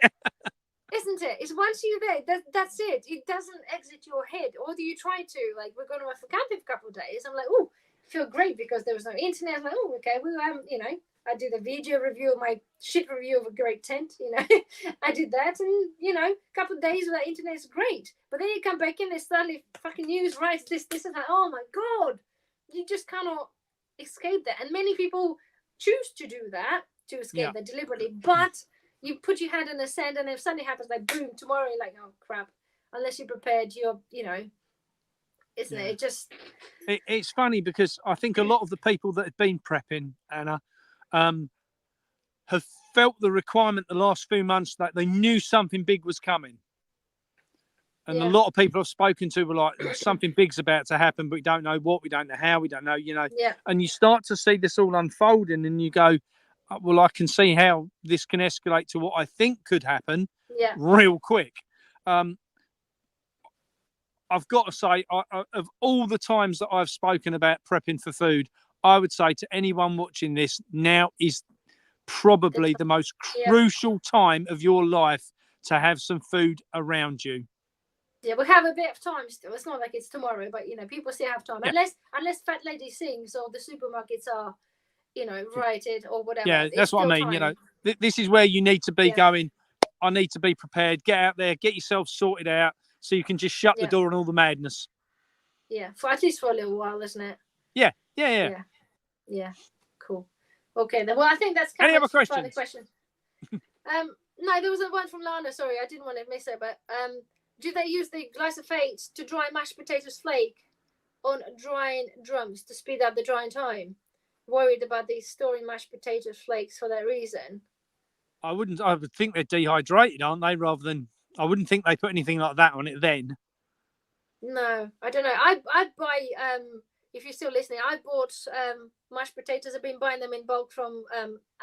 Isn't it? It's once you're there, that's it. It doesn't exit your head. Or do you try to? Like, we're going to for camping for a couple of days. I'm like, oh, feel great because there was no internet. I'm like, oh, okay, well, I did a video review of my shit review of a great tent. I did that, and a couple of days without internet is great. But then you come back in, there's suddenly fucking news, right? This, and that. Oh my god, you just cannot escape that. And many people choose to do that, to escape that deliberately, but you put your hand in the sand, and if something happens, like boom, tomorrow you're like, oh crap. Unless you're prepared, you're, isn't it? It just. It's funny because I think a lot of the people that have been prepping, Anna, have felt the requirement the last few months that they knew something big was coming. And a lot of people I've spoken to were like, something big's about to happen, but we don't know what, we don't know how, we don't know, And you start to see this all unfolding, and you go, well, I can see how this can escalate to what I think could happen real quick. I've got to say, of all the times that I've spoken about prepping for food, I would say to anyone watching this, now is probably the most crucial time of your life to have some food around you. Yeah, we have a bit of time still. It's not like it's tomorrow, but people still have time. Unless Fat Lady sings or the supermarkets are, righted or whatever. Yeah, that's what I mean. Time. This is where you need to be going, I need to be prepared. Get out there, get yourself sorted out so you can just shut the door on all the madness. Yeah, for at least for a little while, isn't it? Yeah. Cool. Okay, then. Well, I think that's any other questions. questions? No, there was one from Lana. Sorry, I didn't want to miss it, but do they use the glyphosate to dry mashed potatoes flake on drying drums to speed up the drying time? Worried about these storing mashed potato flakes for that reason. I would think they're dehydrated, aren't they? Rather than, I wouldn't think they put anything like that on it then. No, I don't know. I buy, if you're still listening, I bought mashed potatoes. I've been buying them in bulk from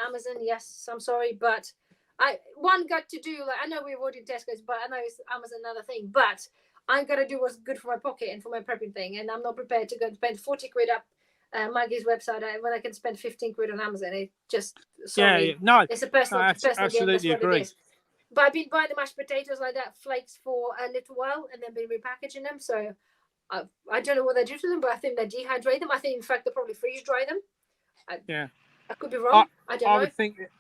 Amazon. Yes, I'm sorry, but one got to do, like, I know we avoided Tesco's, but I know it's Amazon another thing, but I'm gonna do what's good for my pocket and for my prepping thing, and I'm not prepared to go and spend 40 quid up Maggie's website when I can spend 15 quid on Amazon. It just no, it's a personal absolutely agree. But I've been buying the mashed potatoes like that, flakes, for a little while, and then been repackaging them. So I don't know what they do to them, but I think they dehydrate them. I think, in fact, they probably freeze dry them. I could be wrong. I don't know.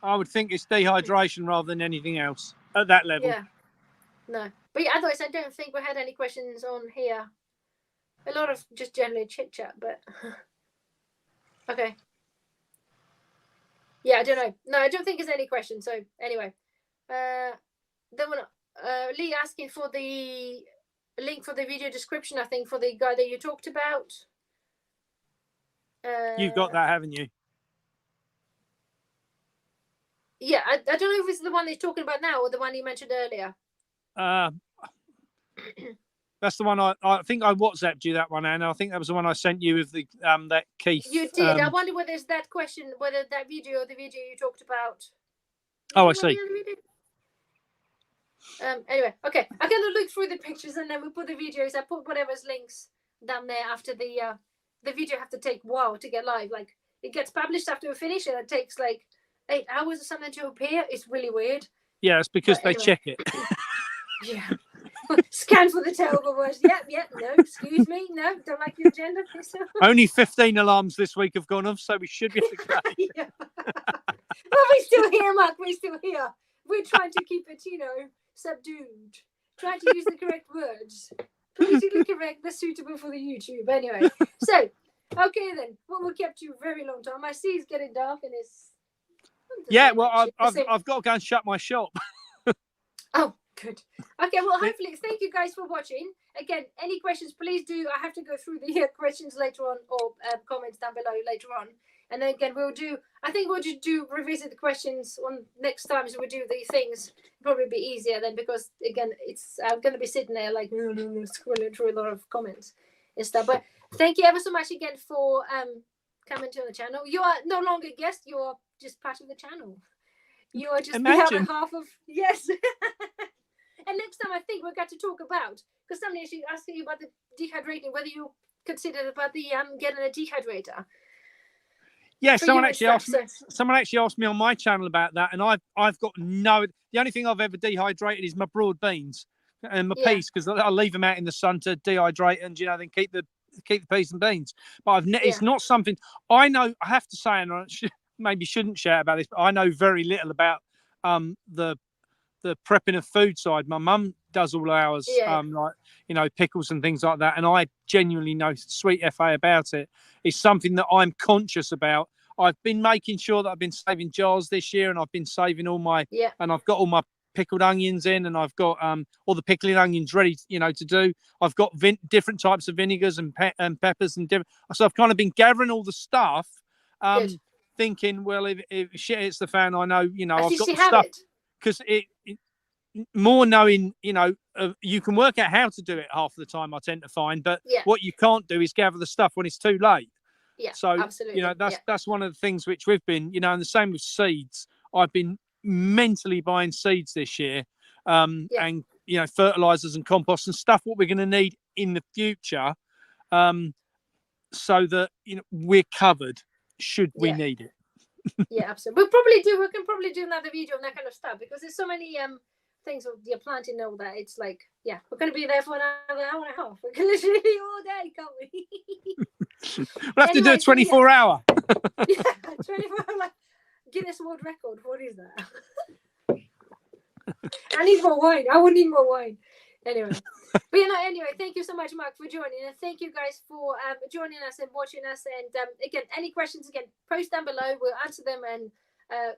I would think it's dehydration rather than anything else at that level. Yeah. No. But otherwise, I don't think we had any questions on here. A lot of just generally chit chat, but okay. Yeah, I don't know. No, I don't think there's any questions. So anyway, Then when Lee asking for the link for the video description, I think, for the guy that you talked about. You've got that, haven't you? Yeah, I don't know if it's the one he's talking about now or the one you mentioned earlier. That's the one I think I WhatsApped you that one, Anna. I think that was the one I sent you with the that Keith. You did. I wonder whether it's that question, whether that video or the video you talked about. Oh, I see. Anyway, okay. I'm gonna look through the pictures and then we'll put the videos. I put whatever's links down there after the video. Have to take a while to get live. Like it gets published after we finish, and it takes like 8 hours or something to appear. It's really weird. Yeah, it's because they check it. Yeah. Scan for the terrible words. Yep. No, excuse me. No, don't like your agenda. Only 15 alarms this week have gone off, so we should be okay. Yeah. But we're still here, Mark. We're still here. We're trying to keep it, subdued. Trying to use the correct words. Politically correct, that's suitable for the YouTube. Anyway, so, okay then. Well, we kept you a very long time. I see it's getting dark and it's... Yeah, well, I've got to go and shut my shop. Oh, good. Okay, well, hopefully, thank you guys for watching. Again, any questions, please do. I have to go through the questions later on, or comments down below later on. And then again, I think we'll just revisit the questions on next time, so we'll do these things. Probably be easier then, because again, I'm going to be sitting there like scrolling through a lot of comments and stuff. But thank you ever so much again for coming to the channel. You are no longer a guest, you are just part of the channel. You are just the other half of, yes. And next time I think we're going to talk about, because somebody actually asked you about the dehydrating, whether you considered about the getting a dehydrator. Yeah, someone actually asked me on my channel about that, and I've got the only thing I've ever dehydrated is my broad beans and my peas, because I'll leave them out in the sun to dehydrate and then keep the peas and beans. But it's not something I know. I have to say, and I maybe shouldn't share about this, but I know very little about the prepping of food side. My mum does all ours, like pickles and things like that, and I genuinely know sweet FA about it. It's something that I'm conscious about. I've been making sure that I've been saving jars this year, and I've been saving all my and I've got all my pickled onions in, and I've got all the pickling onions ready, to do. I've got different types of vinegars and peppers and different. So I've kind of been gathering all the stuff, thinking, well, if shit hits the fan, I know, I've got the stuff, because more knowing, you can work out how to do it half the time, I tend to find, but what you can't do is gather the stuff when it's too late. Yeah, so absolutely. That's one of the things which we've been, and the same with seeds. I've been mentally buying seeds this year, and fertilizers and compost and stuff what we're going to need in the future, so that we're covered should we need it. Yeah, absolutely. We can probably do another video on that kind of stuff, because there's so many things with your planting and all that. It's like, we're going to be there for another hour and a half. We can literally all day, can't we? We'll have to do a 24-hour. Yeah, 24-hour, like Guinness World Record. What is that? I need more wine. I would need more wine. Anyway. But anyway, thank you so much, Mark, for joining, and thank you guys for joining us and watching us. And again, any questions, post down below. We'll answer them, and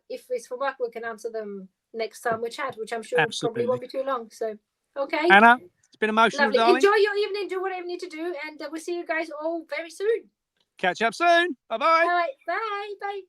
if it's for Mark, we can answer them next time we chat, which I'm sure probably won't be too long. So, okay, Anna, it's been emotional, lovely. Darling. Enjoy your evening. Do whatever you need to do, and we'll see you guys all very soon. Catch up soon. Bye bye. All right, bye.